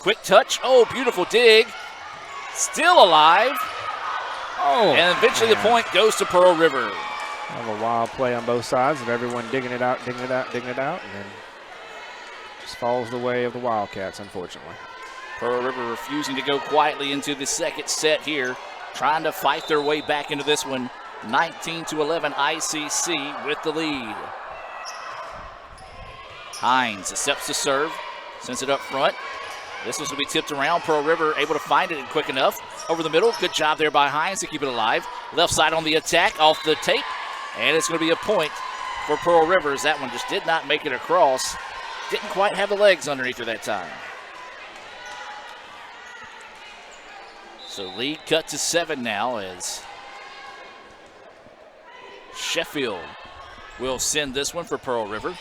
Quick touch. Oh, beautiful dig. Still alive. Oh. And eventually the point goes to Pearl River. Kind of a wild play on both sides of everyone digging it out, and then just falls the way of the Wildcats, unfortunately. Pearl River refusing to go quietly into the second set here, trying to fight their way back into this one. 19-11 ICC with the lead. Hines accepts the serve, sends it up front. This was going to be tipped around. Pearl River able to find it quick enough. Over the middle, good job there by Hines to keep it alive. Left side on the attack, off the tape. And it's going to be a point for Pearl Rivers. That one just did not make it across. Didn't quite have the legs underneath her that time. So lead cut to 7 now as Sheffield will send this one for Pearl River.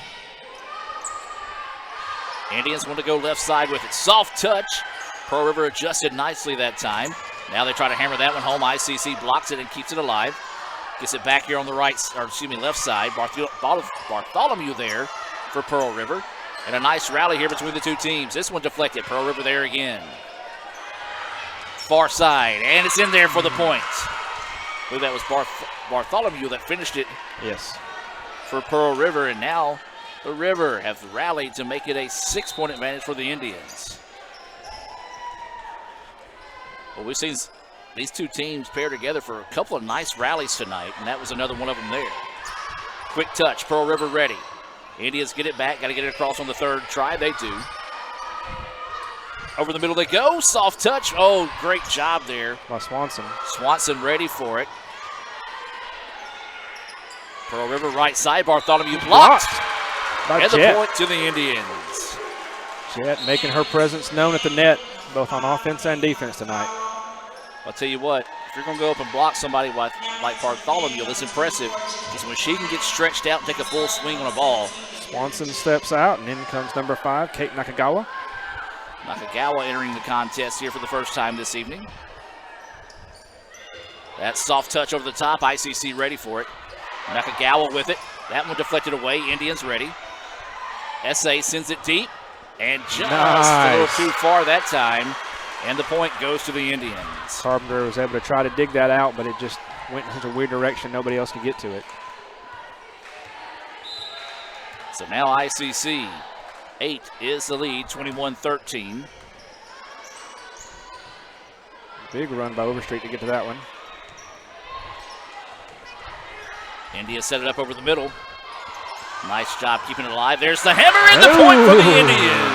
Indians want to go left side with it. Soft touch. Pearl River adjusted nicely that time. Now they try to hammer that one home. ICC blocks it and keeps it alive. Gets it back here on the left side. Bartholomew there for Pearl River. And a nice rally here between the two teams. This one deflected. Pearl River there again. Far side, and it's in there for the point. I believe that was Bartholomew that finished it. Yes. For Pearl River, and now the River have rallied to make it a 6-point advantage for the Indians. Well, we've seen these two teams pair together for a couple of nice rallies tonight, and that was another one of them there. Quick touch, Pearl River ready. Indians get it back, got to get it across on the third try. They do. Over the middle they go. Soft touch. Oh, great job there by Swanson. Swanson ready for it. Pearl River right side. Bartholomew blocked. And the point to the Indians. Jet making her presence known at the net, both on offense and defense tonight. I'll tell you what, if you're going to go up and block somebody like Bartholomew, that's impressive, is when she can get stretched out and take a full swing on a ball. Swanson steps out, and in comes number 5, Kate Nakagawa. Nakagawa entering the contest here for the first time this evening. That soft touch over the top. ICC ready for it. Nakagawa with it. That one deflected away. Indians ready. SA sends it deep. And just a little too far that time. And the point goes to the Indians. Carpenter was able to try to dig that out, but it just went in such a weird direction. Nobody else could get to it. So now ICC 8 is the lead, 21-13. Big run by Overstreet to get to that one. India set it up over the middle. Nice job keeping it alive. There's the hammer and the point for the Indians.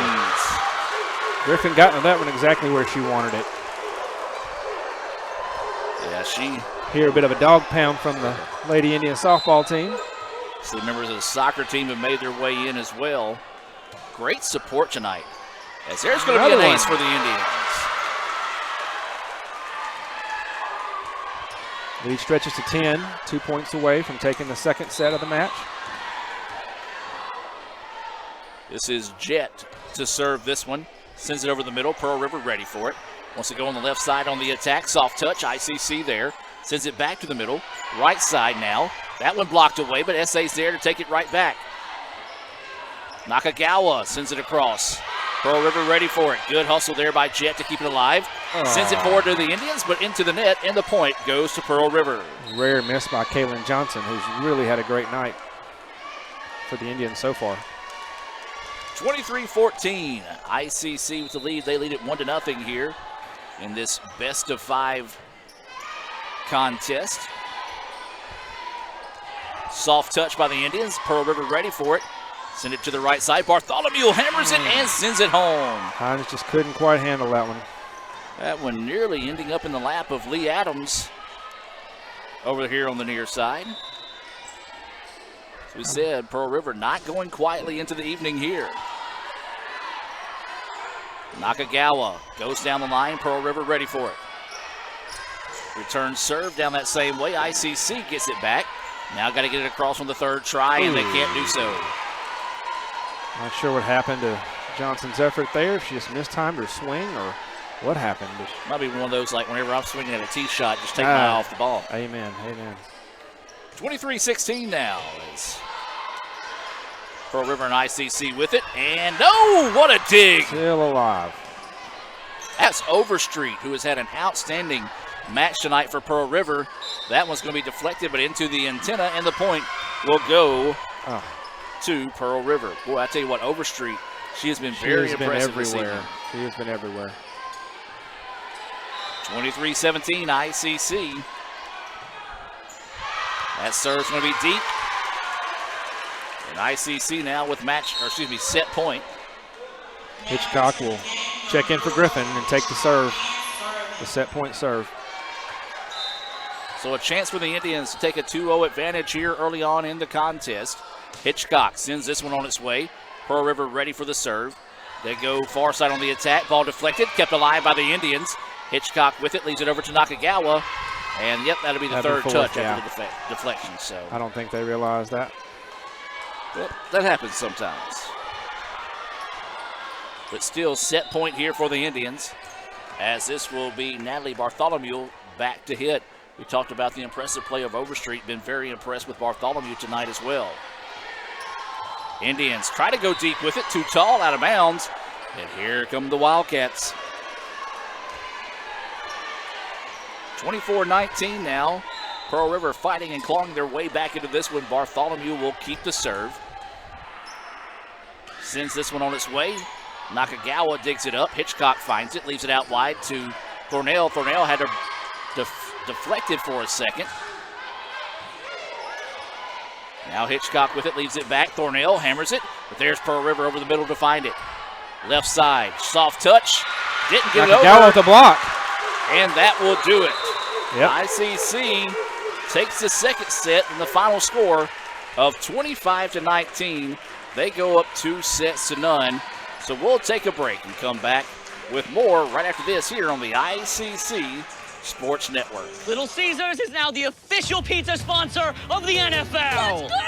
Griffin got to that one exactly where she wanted it. Yeah, she... Here a bit of a dog pound from the Lady Indian softball team. So the members of the soccer team have made their way in as well. Great support tonight. As there's going to be an ace for the Indians. Lead stretches to 10, 2 points away from taking the second set of the match. This is Jet to serve this one. Sends it over the middle. Pearl River ready for it. Wants to go on the left side on the attack. Soft touch. ICC there. Sends it back to the middle. Right side now. That one blocked away, but SA's there to take it right back. Nakagawa sends it across. Pearl River ready for it. Good hustle there by Jet to keep it alive. Sends it forward to the Indians, but into the net, and the point goes to Pearl River. Rare miss by Kaylin Johnson, who's really had a great night for the Indians so far. 23-14. ICC with the lead. They lead it 1-0 here in this best-of-5 contest. Soft touch by the Indians. Pearl River ready for it. Send it to the right side. Bartholomew hammers it and sends it home. Hines just couldn't quite handle that one. That one nearly ending up in the lap of Lee Adams over here on the near side. As we said, Pearl River not going quietly into the evening here. Nakagawa goes down the line. Pearl River ready for it. Return serve down that same way. ICC gets it back. Now got to get it across on the third try, and they can't do so. Not sure what happened to Johnson's effort there. If she just mistimed her swing or what happened. Might be one of those, like whenever I'm swinging at a tee shot, just take my eye off the ball. Amen. Amen. 23-16 now is Pearl River and ICC with it. And oh, what a dig. Still alive. That's Overstreet, who has had an outstanding match tonight for Pearl River. That one's going to be deflected, but into the antenna, and the point will go to Pearl River. Boy, I tell you what, Overstreet, she has been very impressive this evening. She has been everywhere. 23-17 ICC. That serve's going to be deep. And ICC now with set point. Hitchcock will check in for Griffin and take the serve, the set point serve. So a chance for the Indians to take a 2-0 advantage here early on in the contest. Hitchcock sends this one on its way. Pearl River ready for the serve. They go far side on the attack. Ball deflected, kept alive by the Indians. Hitchcock with it, leaves it over to Nakagawa. And yep, that'll be the third touch after the deflection. So I don't think they realized that. Well, that happens sometimes. But still set point here for the Indians, as this will be Natalie Bartholomew back to hit. We talked about the impressive play of Overstreet. Been very impressed with Bartholomew tonight as well. Indians try to go deep with it. Too tall, out of bounds. And here come the Wildcats. 24-19 now. Pearl River fighting and clawing their way back into this one. Bartholomew will keep the serve. Sends this one on its way. Nakagawa digs it up. Hitchcock finds it, leaves it out wide to Thornell. Thornell had to deflected for a second. Now Hitchcock with it, leaves it back. Thornell hammers it, but there's Pearl River over the middle to find it. Left side, soft touch. Didn't get it over. Nakagawa with the block. And that will do it. Yep. ICC takes the second set in the final score of 25-19. They go up 2-0. So we'll take a break and come back with more right after this here on the ICC Sports Network. Little Caesars is now the official pizza sponsor of the NFL. Let's go!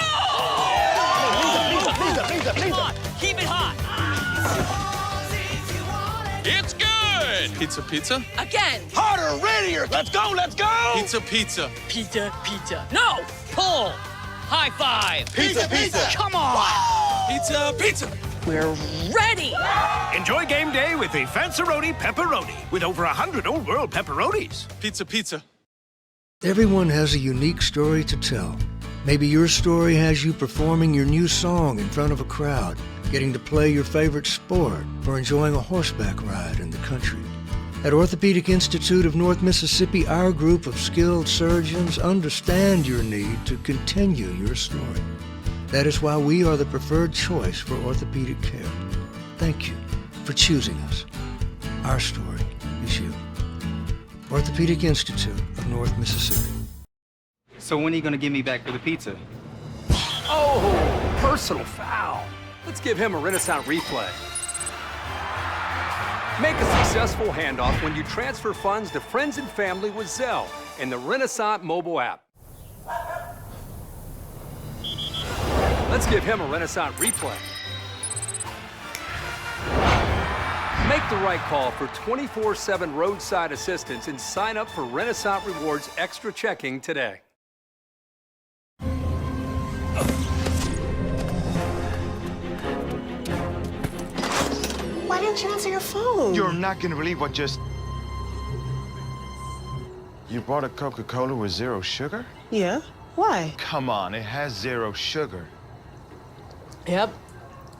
Come on, keep it hot. It's good! Pizza. Again. Harder, readier. Let's go. Pizza. Pizza. No, pull. High five. Pizza. Come on. Pizza. We're ready. Enjoy game day with the Fanceroni Pepperoni, with over 100 Old World pepperonis. Pizza. Everyone has a unique story to tell. Maybe your story has you performing your new song in front of a crowd, getting to play your favorite sport, or enjoying a horseback ride in the country. At Orthopedic Institute of North Mississippi, our group of skilled surgeons understand your need to continue your story. That is why we are the preferred choice for orthopedic care. Thank you for choosing us. Our story is you. Orthopedic Institute of North Mississippi. So when are you going to give me back for the pizza? Oh, personal foul. Let's give him a Renaissance replay. Make a successful handoff when you transfer funds to friends and family with Zelle and the Renaissance mobile app. Let's give him a Renaissance replay. Make the right call for 24/7 roadside assistance and sign up for Renaissance Rewards Extra Checking today. Why didn't you answer your phone? You're not gonna believe what just... You bought a Coca-Cola with zero sugar? Yeah, why? Come on, it has zero sugar. Yep,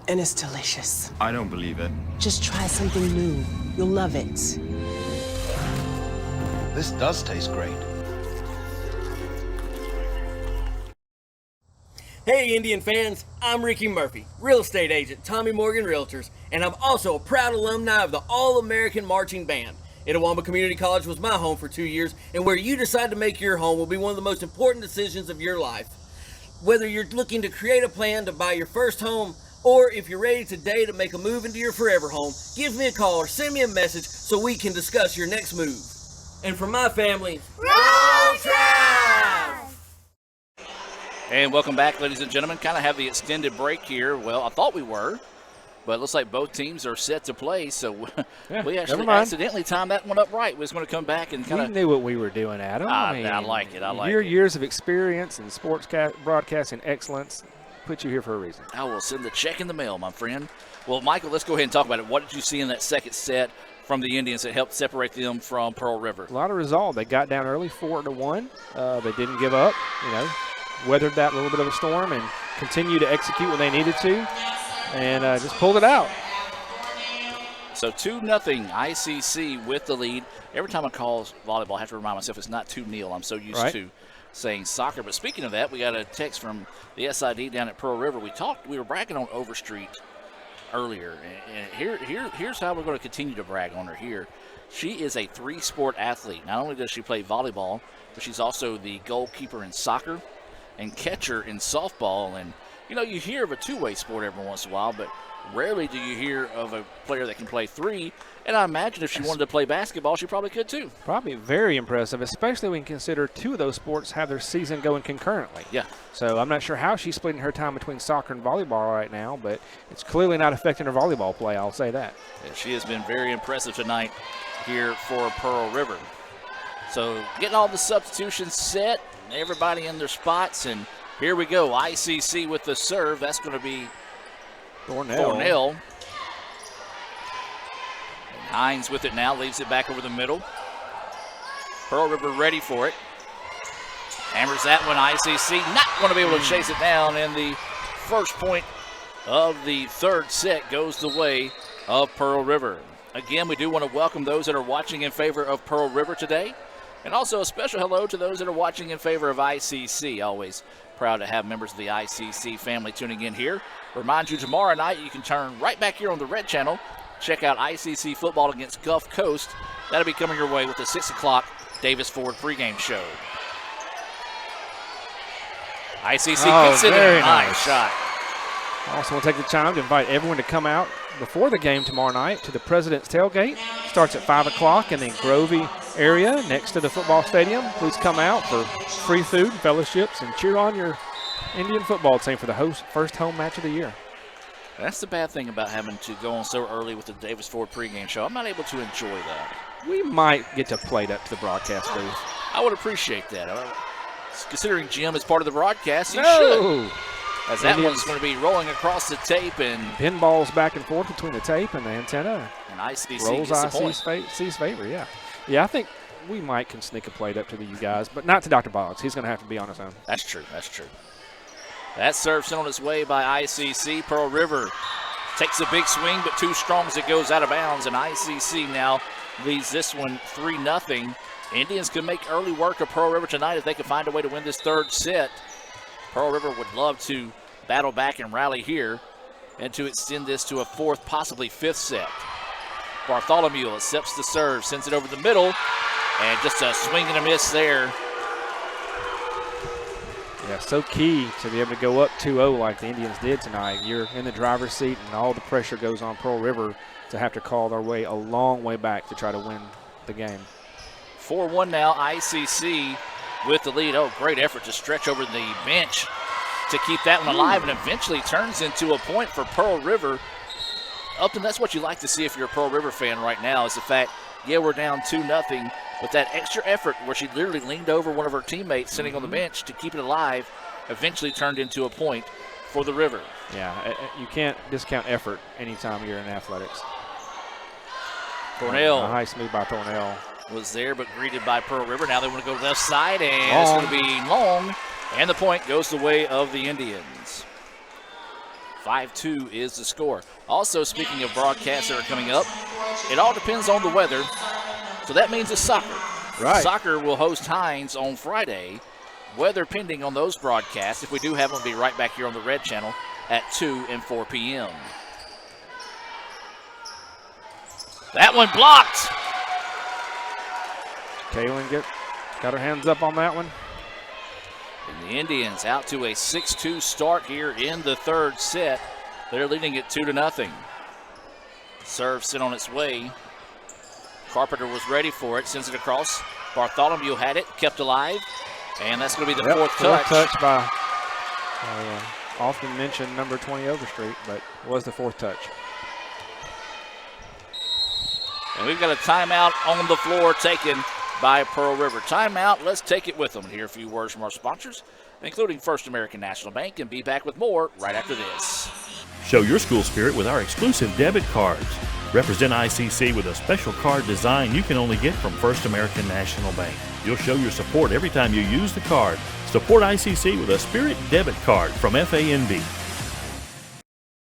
and it's delicious. I don't believe it. Just try something new. You'll love it. This does taste great. Hey Indian fans, I'm Ricky Murphy, real estate agent, Tommy Morgan Realtors, and I'm also a proud alumni of the All-American Marching Band. Itawamba Community College was my home for 2 years, and where you decide to make your home will be one of the most important decisions of your life. Whether you're looking to create a plan to buy your first home Or if you're ready today to make a move into your forever home, give me a call or send me a message so we can discuss your next move. And from my family, Roll Tribe! And welcome back, ladies and gentlemen. Kind of have the extended break here. Well, I thought we were, but it looks like both teams are set to play, so we actually accidentally timed that one up right. We was going to come back and kind of. We knew what we were doing, Adam. I like it. I like your it. Years of experience in sports broadcasting excellence put you here for a reason. I will send the check in the mail, my friend. Well, Michael, let's go ahead and talk about it. What did you see in that second set from the Indians that helped separate them from Pearl River? A lot of resolve. They got down early, 4-1. They didn't give up. Weathered that little bit of a storm and continued to execute when they needed to, and just pulled it out. So 2-0 ICC with the lead. Every time I call volleyball, I have to remind myself it's not 2-0. I'm so used to saying soccer. But speaking of that, we got a text from the SID down at Pearl River. We were bragging on Overstreet earlier, and here's how we're going to continue to brag on her here. She is a 3-sport athlete. Not only does she play volleyball, but she's also the goalkeeper in soccer and catcher in softball. And you hear of a two-way sport every once in a while, but rarely do you hear of a player that can play 3. And I imagine if she wanted to play basketball, she probably could too. Probably very impressive, especially when you consider 2 of those sports have their season going concurrently. Yeah. So I'm not sure how she's splitting her time between soccer and volleyball right now, but it's clearly not affecting her volleyball play, I'll say that. Yeah, she has been very impressive tonight here for Pearl River. So getting all the substitutions set, everybody in their spots, and here we go. ICC with the serve. That's going to be Thornell. And Hines with it now, leaves it back over the middle. Pearl River ready for it. Hammers that one. ICC not going to be able to chase it down, and the first point of the third set goes the way of Pearl River. Again, we do want to welcome those that are watching in favor of Pearl River today. And also a special hello to those that are watching in favor of ICC. Always proud to have members of the ICC family tuning in here. Remind you, tomorrow night you can turn right back here on the Red Channel. Check out ICC football against Gulf Coast. That'll be coming your way with the 6 o'clock Davis Ford pregame show. ICC gets it in. Nice shot. I also want to take the time to invite everyone to come out before the game tomorrow night to the President's Tailgate. Starts at 5 o'clock in the Grovey area next to the football stadium. Please come out for free food, fellowships, and cheer on your Indian football team for the first home match of the year. That's the bad thing about having to go on so early with the Davis Ford pregame show. I'm not able to enjoy that. We might get to play it up to the broadcast booth. I would appreciate that. Considering Jim is part of the broadcast, he should. As that one's going to be rolling across the tape and pinballs back and forth between the tape and the antenna. And ICC rolls gets the point. ICC's favor, yeah. Yeah, I think we can sneak a plate up to you guys, but not to Dr. Boggs. He's going to have to be on his own. That's true. That serve sent on its way by ICC. Pearl River takes a big swing, but too strong as it goes out of bounds, and ICC now leads this one 3-0. Indians can make early work of Pearl River tonight if they can find a way to win this third set. Pearl River would love to battle back and rally here and to extend this to a 4th, possibly 5th set. Bartholomew accepts the serve, sends it over the middle, and just a swing and a miss there. Yeah, so key to be able to go up 2-0 like the Indians did tonight. You're in the driver's seat, and all the pressure goes on Pearl River to have to call their way a long way back to try to win the game. 4-1 now, ICC with the lead. Oh, great effort to stretch over the bench to keep that one alive, and eventually turns into a point for Pearl River. Upton, that's what you like to see if you're a Pearl River fan right now, is the fact, yeah, we're down 2-0, but that extra effort where she literally leaned over one of her teammates sitting on the bench to keep it alive eventually turned into a point for the River. Yeah, you can't discount effort anytime you're in athletics. Thornell. A nice move by Thornell. Was there, but greeted by Pearl River. Now they want to go left side, and it's going to be long, and the point goes the way of the Indians. 5-2 is the score. Also, speaking of broadcasts that are coming up, it all depends on the weather, so that means it's soccer. Right. Soccer will host Hines on Friday. Weather pending on those broadcasts. If we do have them, we'll be right back here on the Red Channel at 2 and 4 p.m. That one blocked. Kaylin got her hands up on that one. And the Indians out to a 6-2 start here in the third set. They're leading it 2-0. Serve sent on its way. Carpenter was ready for it, sends it across. Bartholomew had it, kept alive, and that's going to be the fourth touch. Fourth touch by often mentioned number 20 Overstreet, but it was the fourth touch. And we've got a timeout on the floor taken by Pearl River. Timeout, let's take it with them. Hear a few words from our sponsors, including First American National Bank, and be back with more right after this. Show your school spirit with our exclusive debit cards. Represent ICC with a special card design you can only get from First American National Bank. You'll show your support every time you use the card. Support ICC with a Spirit debit card from FANB.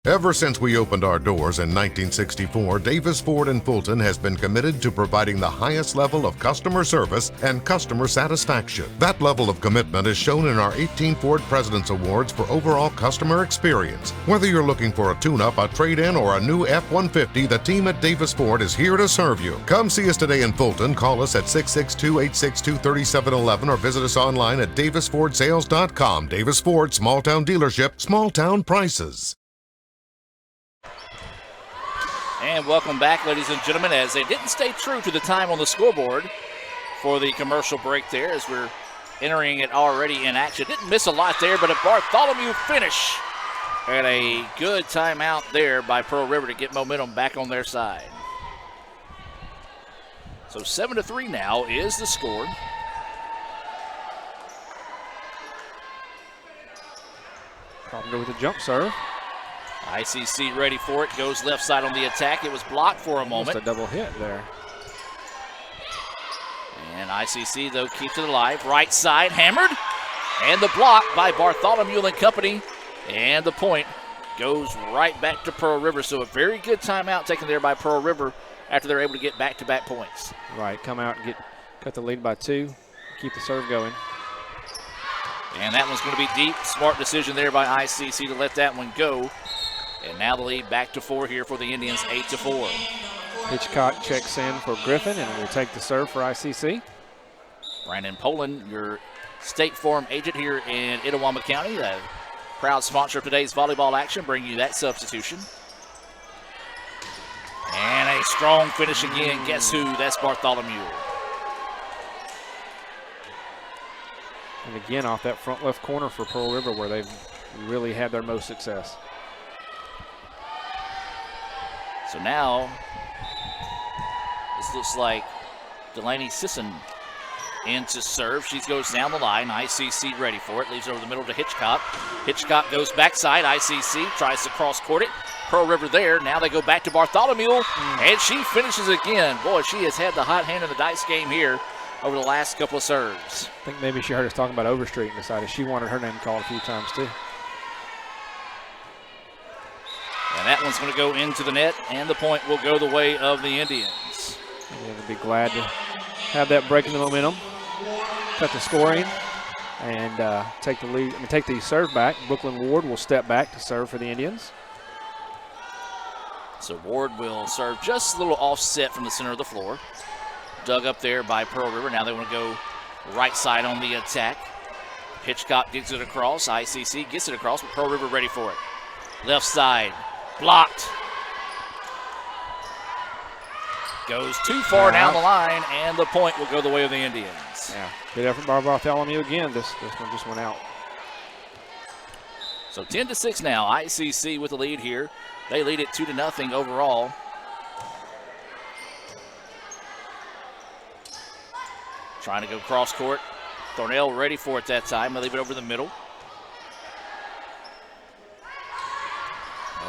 Ever since we opened our doors in 1964, Davis Ford in Fulton has been committed to providing the highest level of customer service and customer satisfaction. That level of commitment is shown in our 18 Ford President's Awards for overall customer experience. Whether you're looking for a tune-up, a trade-in, or a new F-150, the team at Davis Ford is here to serve you. Come see us today in Fulton. Call us at 662-862-3711 or visit us online at davisfordsales.com. Davis Ford, small-town dealership, small-town prices. And welcome back, ladies and gentlemen, as they didn't stay true to the time on the scoreboard for the commercial break there as we're entering it already in action. Didn't miss a lot there, but a Bartholomew finish. And a good timeout there by Pearl River to get momentum back on their side. So 7-3 now is the score. Carpenter with a jump serve. ICC ready for it, goes left side on the attack. It was blocked for a moment. Almost a double hit there. And ICC, though, keeps it alive. Right side, hammered. And the block by Bartholomew and company. And the point goes right back to Pearl River. So a very good timeout taken there by Pearl River after they're able to get back-to-back points. Right, come out and cut the lead by 2. Keep the serve going. And that one's going to be deep. Smart decision there by ICC to let that one go. And now the lead back to 4 here for the Indians, 8-4. Hitchcock checks in for Griffin and will take the serve for ICC. Brandon Poland, your State Farm agent here in Itawamba County, the proud sponsor of today's volleyball action, bringing you that substitution. And a strong finish again. Guess who? That's Bartholomew. And again, off that front left corner for Pearl River where they've really had their most success. So now, this looks like Delaney Sisson in to serve. She goes down the line. ICC ready for it. Leaves it over the middle to Hitchcock. Hitchcock goes backside. ICC tries to cross court it. Pearl River there. Now they go back to Bartholomew, and she finishes again. Boy, she has had the hot hand in the dice game here over the last couple of serves. I think maybe she heard us talking about Overstreet and decided she wanted her name called a few times too. And that one's going to go into the net, and the point will go the way of the Indians. And they'll be glad to have that break in the momentum, cut the scoring, and take the lead. Take the serve back. Brooklyn Ward will step back to serve for the Indians. So Ward will serve just a little offset from the center of the floor. Dug up there by Pearl River. Now they want to go right side on the attack. Hitchcock gets it across. ICC gets it across, but Pearl River ready for it. Left side. Blocked. Goes too far down the line, and the point will go the way of the Indians. Yeah, good effort by Bartholomew again. This one just went out. So 10-6 now. ICC with the lead here. They lead it 2-0 overall. Trying to go cross court. Thornell ready for it that time. They leave it over the middle.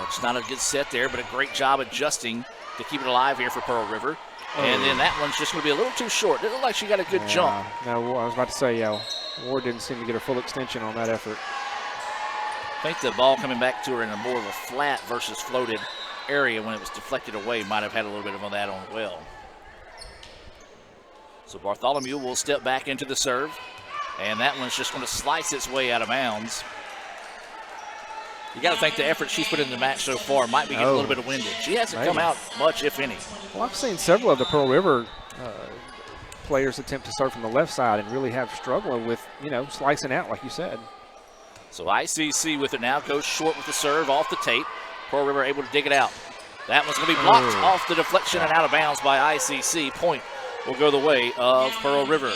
It's not a good set there, but a great job adjusting to keep it alive here for Pearl River. And then that one's just going to be a little too short. It looked like she got a good jump. No, I was about to say, yeah, Ward didn't seem to get her full extension on that effort. I think the ball coming back to her in a more of a flat versus floated area when it was deflected away might have had a little bit of that on well. So Bartholomew will step back into the serve, and that one's just going to slice its way out of bounds. You got to think the effort she's put in the match so far might be getting a little bit of winded. She hasn't come out much, if any. Well, I've seen several of the Pearl River players attempt to serve from the left side and really have struggled with, slicing out like you said. So ICC with it now, goes short with the serve off the tape. Pearl River able to dig it out. That one's going to be blocked off the deflection and out of bounds by ICC. Point will go the way of Pearl River.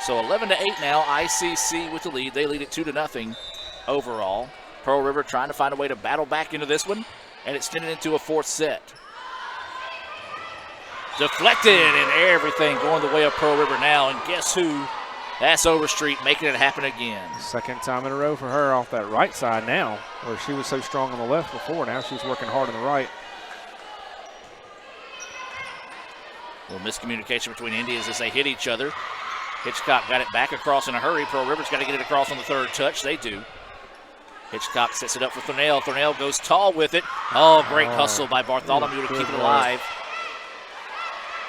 So 11-8 now, ICC with the lead. They lead it 2-0 overall. Pearl River trying to find a way to battle back into this one and extend it into a fourth set. Deflected and everything going the way of Pearl River now. And guess who? That's Overstreet making it happen again. Second time in a row for her off that right side now, where she was so strong on the left before. Now she's working hard on the right. A little miscommunication between Indians as they hit each other. Hitchcock got it back across in a hurry. Pearl River's got to get it across on the third touch. They do. Hitchcock sets it up for Thornell. Thornell goes tall with it. Oh, great hustle by Bartholomew to keep it alive.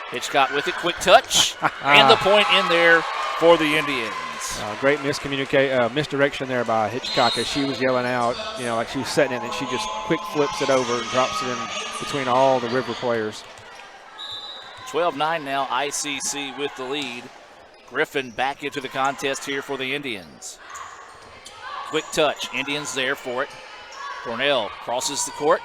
Hitchcock with it. Quick touch. And the point in there for the Indians. Great misdirection there by Hitchcock as she was yelling out, like she was setting it, and she just quick flips it over and drops it in between all the River players. 12-9 now, ICC with the lead. Griffin back into the contest here for the Indians. Quick touch, Indians there for it. Cornell crosses the court.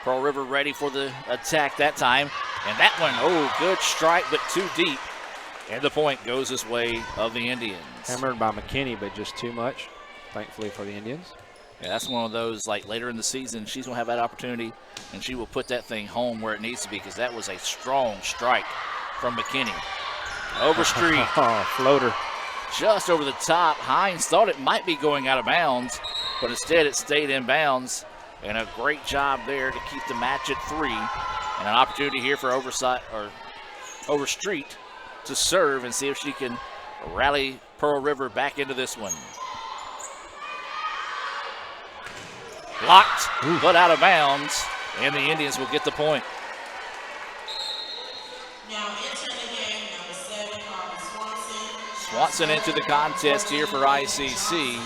Pearl River ready for the attack that time. And that one, good strike, but too deep. And the point goes this way of the Indians. Hammered by McKinney, but just too much, thankfully, for the Indians. Yeah, that's one of those, like later in the season, she's going to have that opportunity, and she will put that thing home where it needs to be because that was a strong strike from McKinney. Overstreet. Floater. Just over the top. Hines thought it might be going out of bounds, but instead it stayed in bounds. And a great job there to keep the match at 3. And an opportunity here for Overstreet to serve and see if she can rally Pearl River back into this one. Blocked, but out of bounds, and the Indians will get the point. Now entering the game, number 7, Harvey Swanson. Swanson into the contest here for ICC.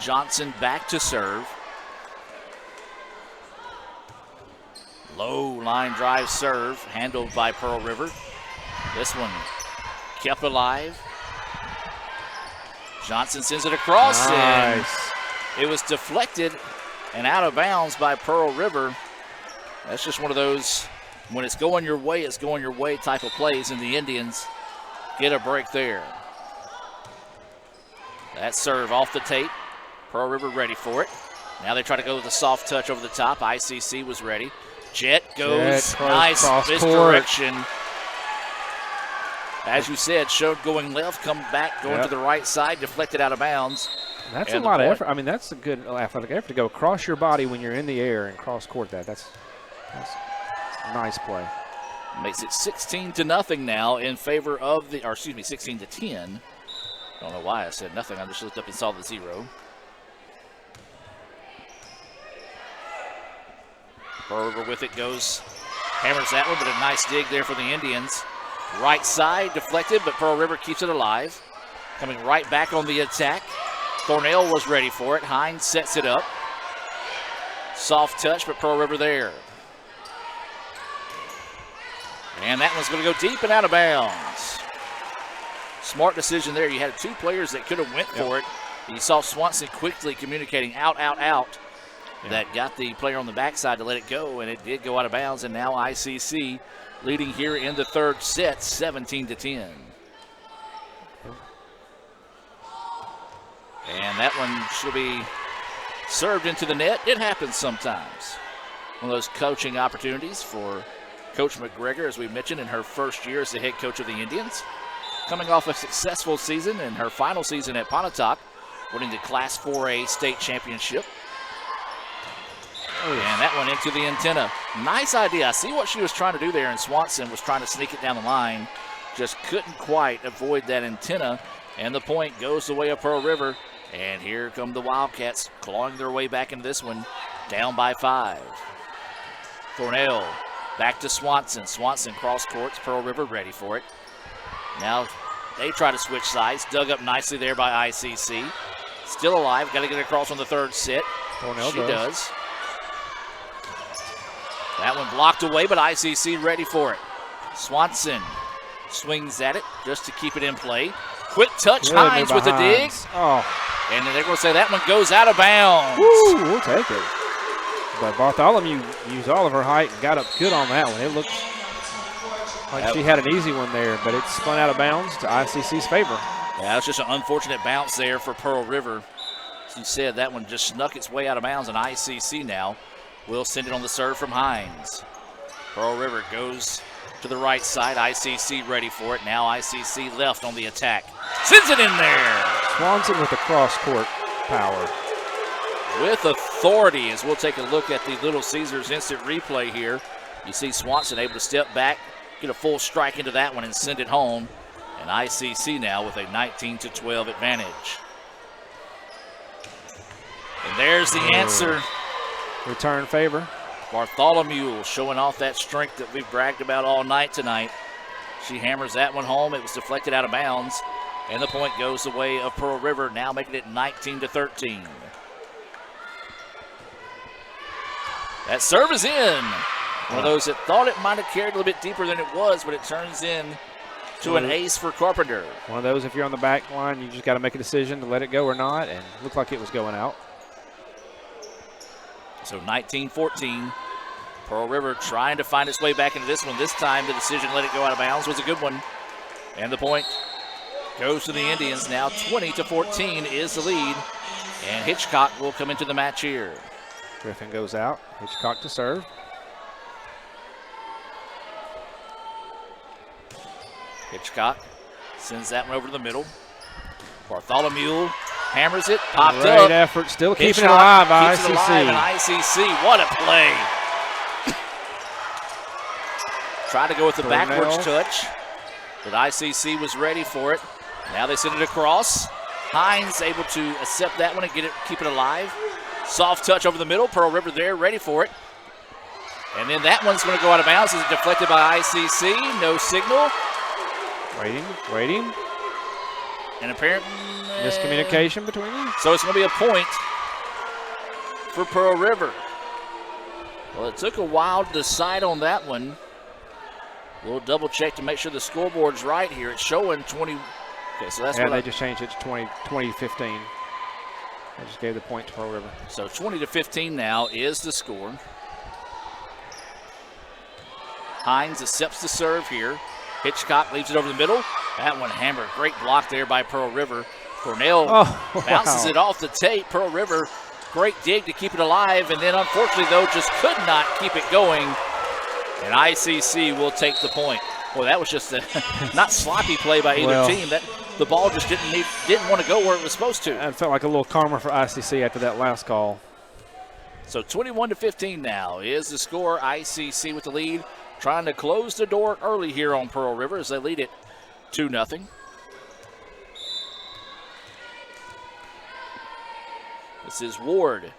Johnson back to serve. Low line drive serve handled by Pearl River. This one kept alive. Johnson sends it across. Nice. And it was deflected and out of bounds by Pearl River. That's just one of those, when it's going your way type of plays, and the Indians get a break there. That serve off the tape. Pearl River ready for it. Now they try to go with a soft touch over the top. ICC was ready. Jet goes, nice misdirection. As you said, showed going left, come back, going to the right side, deflected out of bounds. That's a lot of effort. I mean, that's a good athletic effort to go across your body when you're in the air and cross court that. That's a nice play. Makes it 16-0 now in favor of the, 16-10. I don't know why I said nothing. I just looked up and saw the 0. Pearl River with it goes, hammers that one, but a nice dig there for the Indians. Right side deflected, but Pearl River keeps it alive. Coming right back on the attack. Thornell was ready for it. Hines sets it up. Soft touch, but Pearl River there. And that one's going to go deep and out of bounds. Smart decision there. You had 2 players that could have went for it. You saw Swanson quickly communicating out. That got the player on the backside to let it go, and it did go out of bounds, and now ICC leading here in the third set, 17-10. And that one should be served into the net. It happens sometimes. One of those coaching opportunities for Coach McGregor, as we mentioned, in her first year as the head coach of the Indians. Coming off a successful season in her final season at Pontotoc, winning the Class 4A state championship. And that one into the antenna. Nice idea. I see what she was trying to do there, and Swanson was trying to sneak it down the line. Just couldn't quite avoid that antenna. And the point goes the way of Pearl River. And here come the Wildcats clawing their way back into this one, down by 5. Thornell back to Swanson. Swanson cross courts. Pearl River ready for it. Now they try to switch sides. Dug up nicely there by ICC. Still alive. Got to get across on the third set. Thornell does. That one blocked away, but ICC ready for it. Swanson Swings at it just to keep it in play. Quick touch, Good Hines with the dig. Oh. And they're going to say that one goes out of bounds. Woo, we'll take it. But Bartholomew used all of her height and got up good on that one. It looked like she had an easy one there, but it spun out of bounds to ICC's favor. Yeah, it's just an unfortunate bounce there for Pearl River. As you said, that one just snuck its way out of bounds, and ICC now will send it on the serve from Hines. Pearl River goes to the right side. ICC ready for it. Now ICC left on the attack. Sends it in there. Swanson with the cross-court power. With authority, as we'll take a look at the Little Caesars instant replay here. You see Swanson able to step back, get a full strike into that one, and send it home. And ICC now with a 19-12 advantage. And there's the answer. Return favor. Bartholomew showing off that strength that we've bragged about all night tonight. She hammers that one home. It was deflected out of bounds. And the point goes the way of Pearl River, now making it 19-13. That serve is in. One of those that thought it might have carried a little bit deeper than it was, but it turns in to an ace for Carpenter. One of those, if you're on the back line, you just got to make a decision to let it go or not, and it looked like it was going out. So 19-14. Pearl River trying to find its way back into this one. This time the decision to let it go out of bounds was a good one. And the point goes to the Indians. Now 20-14 is the lead. And Hitchcock will come into the match here. Griffin goes out. Hitchcock to serve. Hitchcock sends that one over to the middle. Bartholomew hammers it, popped Great up. effort, still keeping Hitchcock it alive by keeps ICC. It alive, and ICC, what a play. Tried to go with the backwards touch, but ICC was ready for it. Now they send it across. Hines able to accept that one and keep it alive. Soft touch over the middle. Pearl River there, ready for it. And then that one's going to go out of bounds. It's deflected by ICC. No signal. Waiting. And apparently miscommunication between them. So it's going to be a point for Pearl River. Well, it took a while to decide on that one. We'll double check to make sure the scoreboard's right here. It's showing 20. Okay, so that's they just changed it to 20-15. I just gave the point to Pearl River. So 20-15 now is the score. Hines accepts the serve here. Hitchcock leaves it over the middle. That one hammered. Great block there by Pearl River. Cornell bounces it off the tape. Pearl River, great dig to keep it alive. And then unfortunately, though, just could not keep it going. And ICC will take the point. Boy, that was just a not sloppy play by either team. The ball just didn't want to go where it was supposed to. It felt like a little karma for ICC after that last call. So 21-15 now is the score. ICC with the lead, trying to close the door early here on Pearl River as they lead it 2-0. This is Ward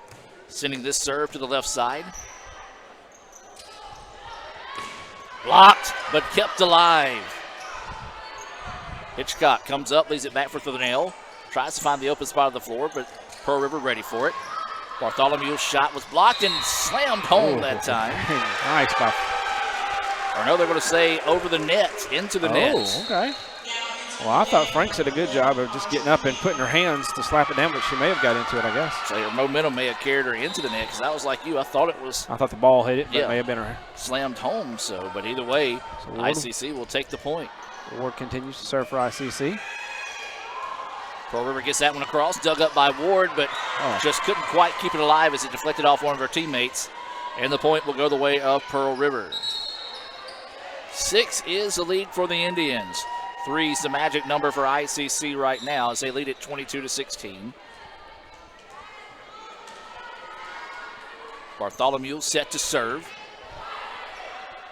sending this serve to the left side. Blocked, but kept alive. Hitchcock comes up, leaves it back for Thornell. Tries to find the open spot on the floor, but Pearl River ready for it. Bartholomew's shot was blocked and slammed home that time. Nice by. Or no, they're going to say over the net, into the net. Okay. Well, I thought Franks did a good job of just getting up and putting her hands to slap it down, but she may have got into it, I guess. So her momentum may have carried her into the net, because I was like you. I thought the ball hit it, but it may have been her. Slammed home, but either way, ICC will take the point. Ward continues to serve for ICC. Pearl River gets that one across, dug up by Ward, but just couldn't quite keep it alive as it deflected off one of her teammates. And the point will go the way of Pearl River. 6 is the lead for the Indians. 3 is the magic number for ICC right now as they lead it 22-16. Bartholomew set to serve.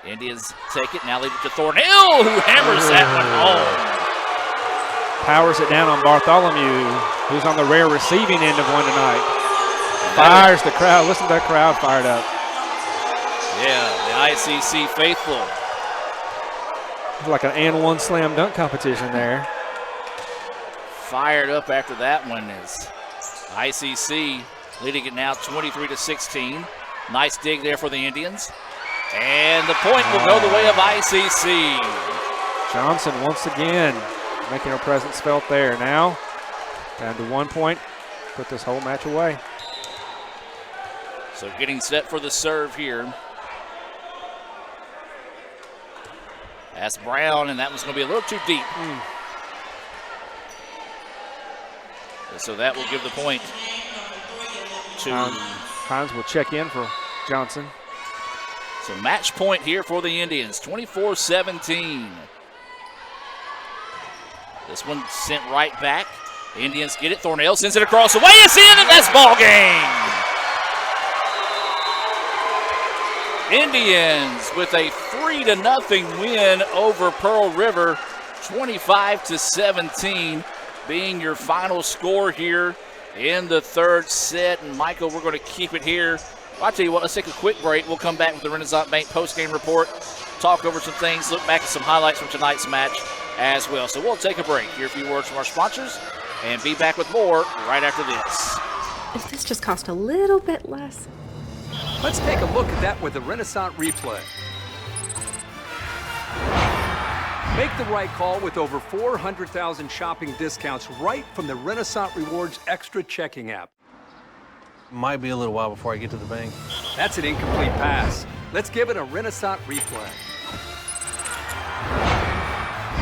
Indians take it, now leave it to Thornhill, who hammers that one home. Powers it down on Bartholomew, who's on the rare receiving end of one tonight. Fires the crowd. Listen to that crowd fired up. Yeah, the ICC faithful. Like an and one slam dunk competition there. Fired up after that one is ICC leading it now 23-16. Nice dig there for the Indians. And the point will go the way of ICC. Johnson once again making her presence felt there. Now down to 1 point, put this whole match away. So getting set for the serve here. That's Brown, and that one's going to be a little too deep. So that will give the point to Hines will check in for Johnson. So match point here for the Indians, 24-17. This one sent right back. The Indians get it. Thornell sends it across the way. It's in, and that's ball game. Indians with a 3-0 win over Pearl River, 25-17, being your final score here in the third set. And Michael, we're going to keep it here. Well, I'll tell you what, let's take a quick break. We'll come back with the Renaissance Bank post-game report, talk over some things, look back at some highlights from tonight's match as well. So we'll take a break, hear a few words from our sponsors, and be back with more right after this. If this just cost a little bit less. Let's take a look at that with the Renaissance replay. Make the right call with over 400,000 shopping discounts right from the Renaissance Rewards Extra checking app. Might be a little while before I get to the bank. That's an incomplete pass. Let's give it a Renaissance replay.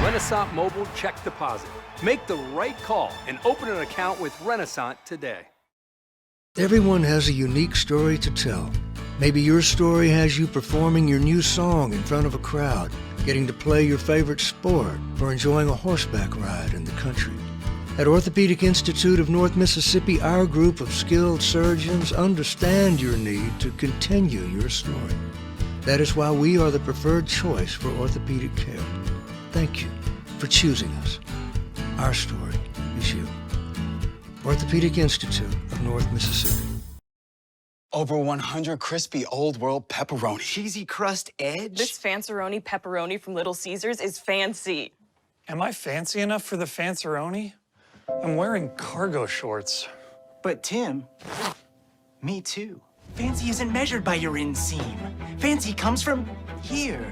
Renaissance Mobile Check Deposit. Make the right call and open an account with Renaissance today. Everyone has a unique story to tell. Maybe your story has you performing your new song in front of a crowd, getting to play your favorite sport, or enjoying a horseback ride in the country. At Orthopedic Institute of North Mississippi, our group of skilled surgeons understand your need to continue your story. That is why we are the preferred choice for orthopedic care. Thank you for choosing us. Our story is you. Orthopedic Institute of North Mississippi. Over 100 crispy Old World pepperoni. Cheesy crust edge. This Fanceroni pepperoni from Little Caesars is fancy. Am I fancy enough for the Fanceroni? I'm wearing cargo shorts. But Tim, me too. Fancy isn't measured by your inseam. Fancy comes from here.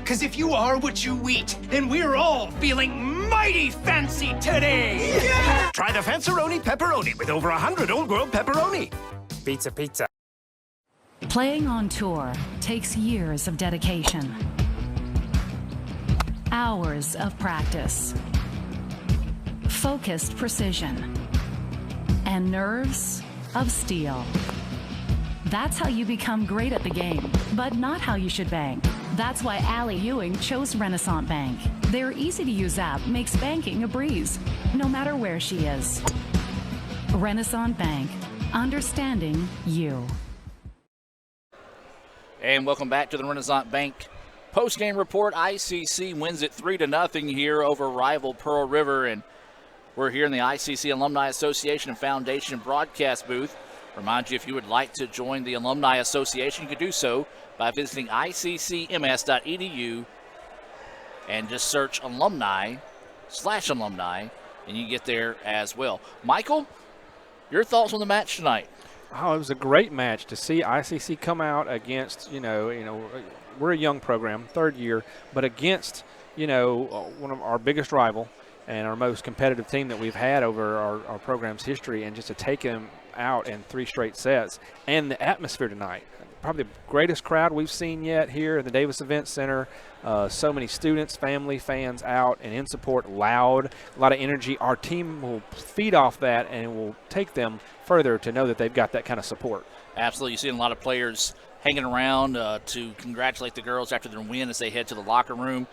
Cause if you are what you eat, then we're all feeling mighty fancy today. Yeah! Try the Fanceroni pepperoni with over 100 Old World pepperoni. Pizza, pizza. Playing on tour takes years of dedication, hours of practice, focused precision, and nerves of steel. That's how you become great at the game, but not how you should bank. That's why Allie Ewing chose Renaissance Bank. Their easy-to-use app makes banking a breeze, no matter where she is. Renaissance Bank, understanding you. And welcome back to the Renaissance Bank post-game report. ICC wins it 3-0 here over rival Pearl River, and we're here in the ICC Alumni Association and Foundation broadcast booth. Remind you, if you would like to join the Alumni Association, you can do so by visiting iccms.edu and just search alumni/alumni, and you get there as well. Michael, your thoughts on the match tonight? Oh, it was a great match to see ICC come out against, we're a young program, third year, but against, one of our biggest rival and our most competitive team that we've had over our program's history, and just to take them out in 3 straight sets. And the atmosphere tonight, probably the greatest crowd we've seen yet here at the Davis Event Center. So many students, family, fans out and in support, loud, a lot of energy. Our team will feed off that, and it will take them further to know that they've got that kind of support. Absolutely. You've seen a lot of players hanging around to congratulate the girls after their win as they head to the locker room.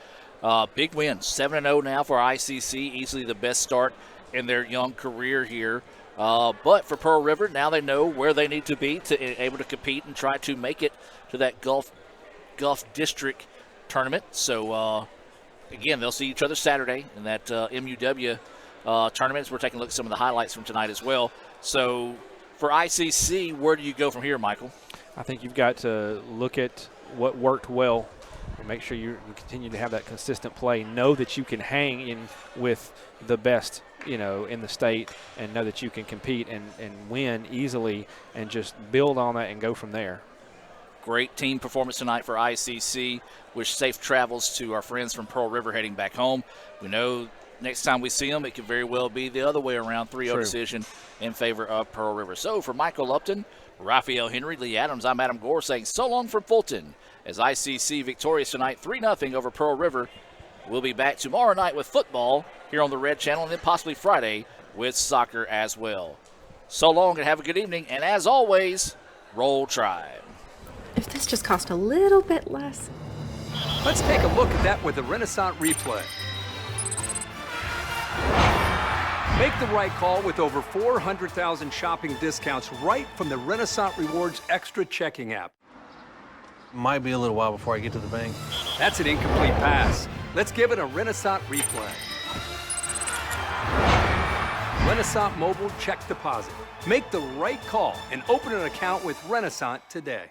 Big win, 7-0 now for ICC, easily the best start in their young career here. But for Pearl River, now they know where they need to be to able to compete and try to make it to that Gulf District tournament. So, again, they'll see each other Saturday in that MUW tournament. We're taking a look at some of the highlights from tonight as well. So, for ICC, where do you go from here, Michael? I think you've got to look at what worked well and make sure you continue to have that consistent play. Know that you can hang in with the best, in the state, and know that you can compete and win easily, and just build on that and go from there. Great team performance tonight for ICC. Wish safe travels to our friends from Pearl River heading back home. We know next time we see them, it could very well be the other way around, 3-0 decision in favor of Pearl River. So for Michael Upton, Raphael Henry, Lee Adams, I'm Adam Gore saying so long from Fulton as ICC victorious tonight 3-0 over Pearl River. We'll be back tomorrow night with football here on the Red Channel, and then possibly Friday with soccer as well. So long and have a good evening, and as always, Roll Tribe. If this just cost a little bit less. Let's take a look at that with the Renaissance replay. Make the right call with over 400,000 shopping discounts right from the Renaissance Rewards Extra Checking app. Might be a little while before I get to the bank. That's an incomplete pass. Let's give it a Renaissance replay. Renaissance Mobile Check Deposit. Make the right call and open an account with Renaissance today.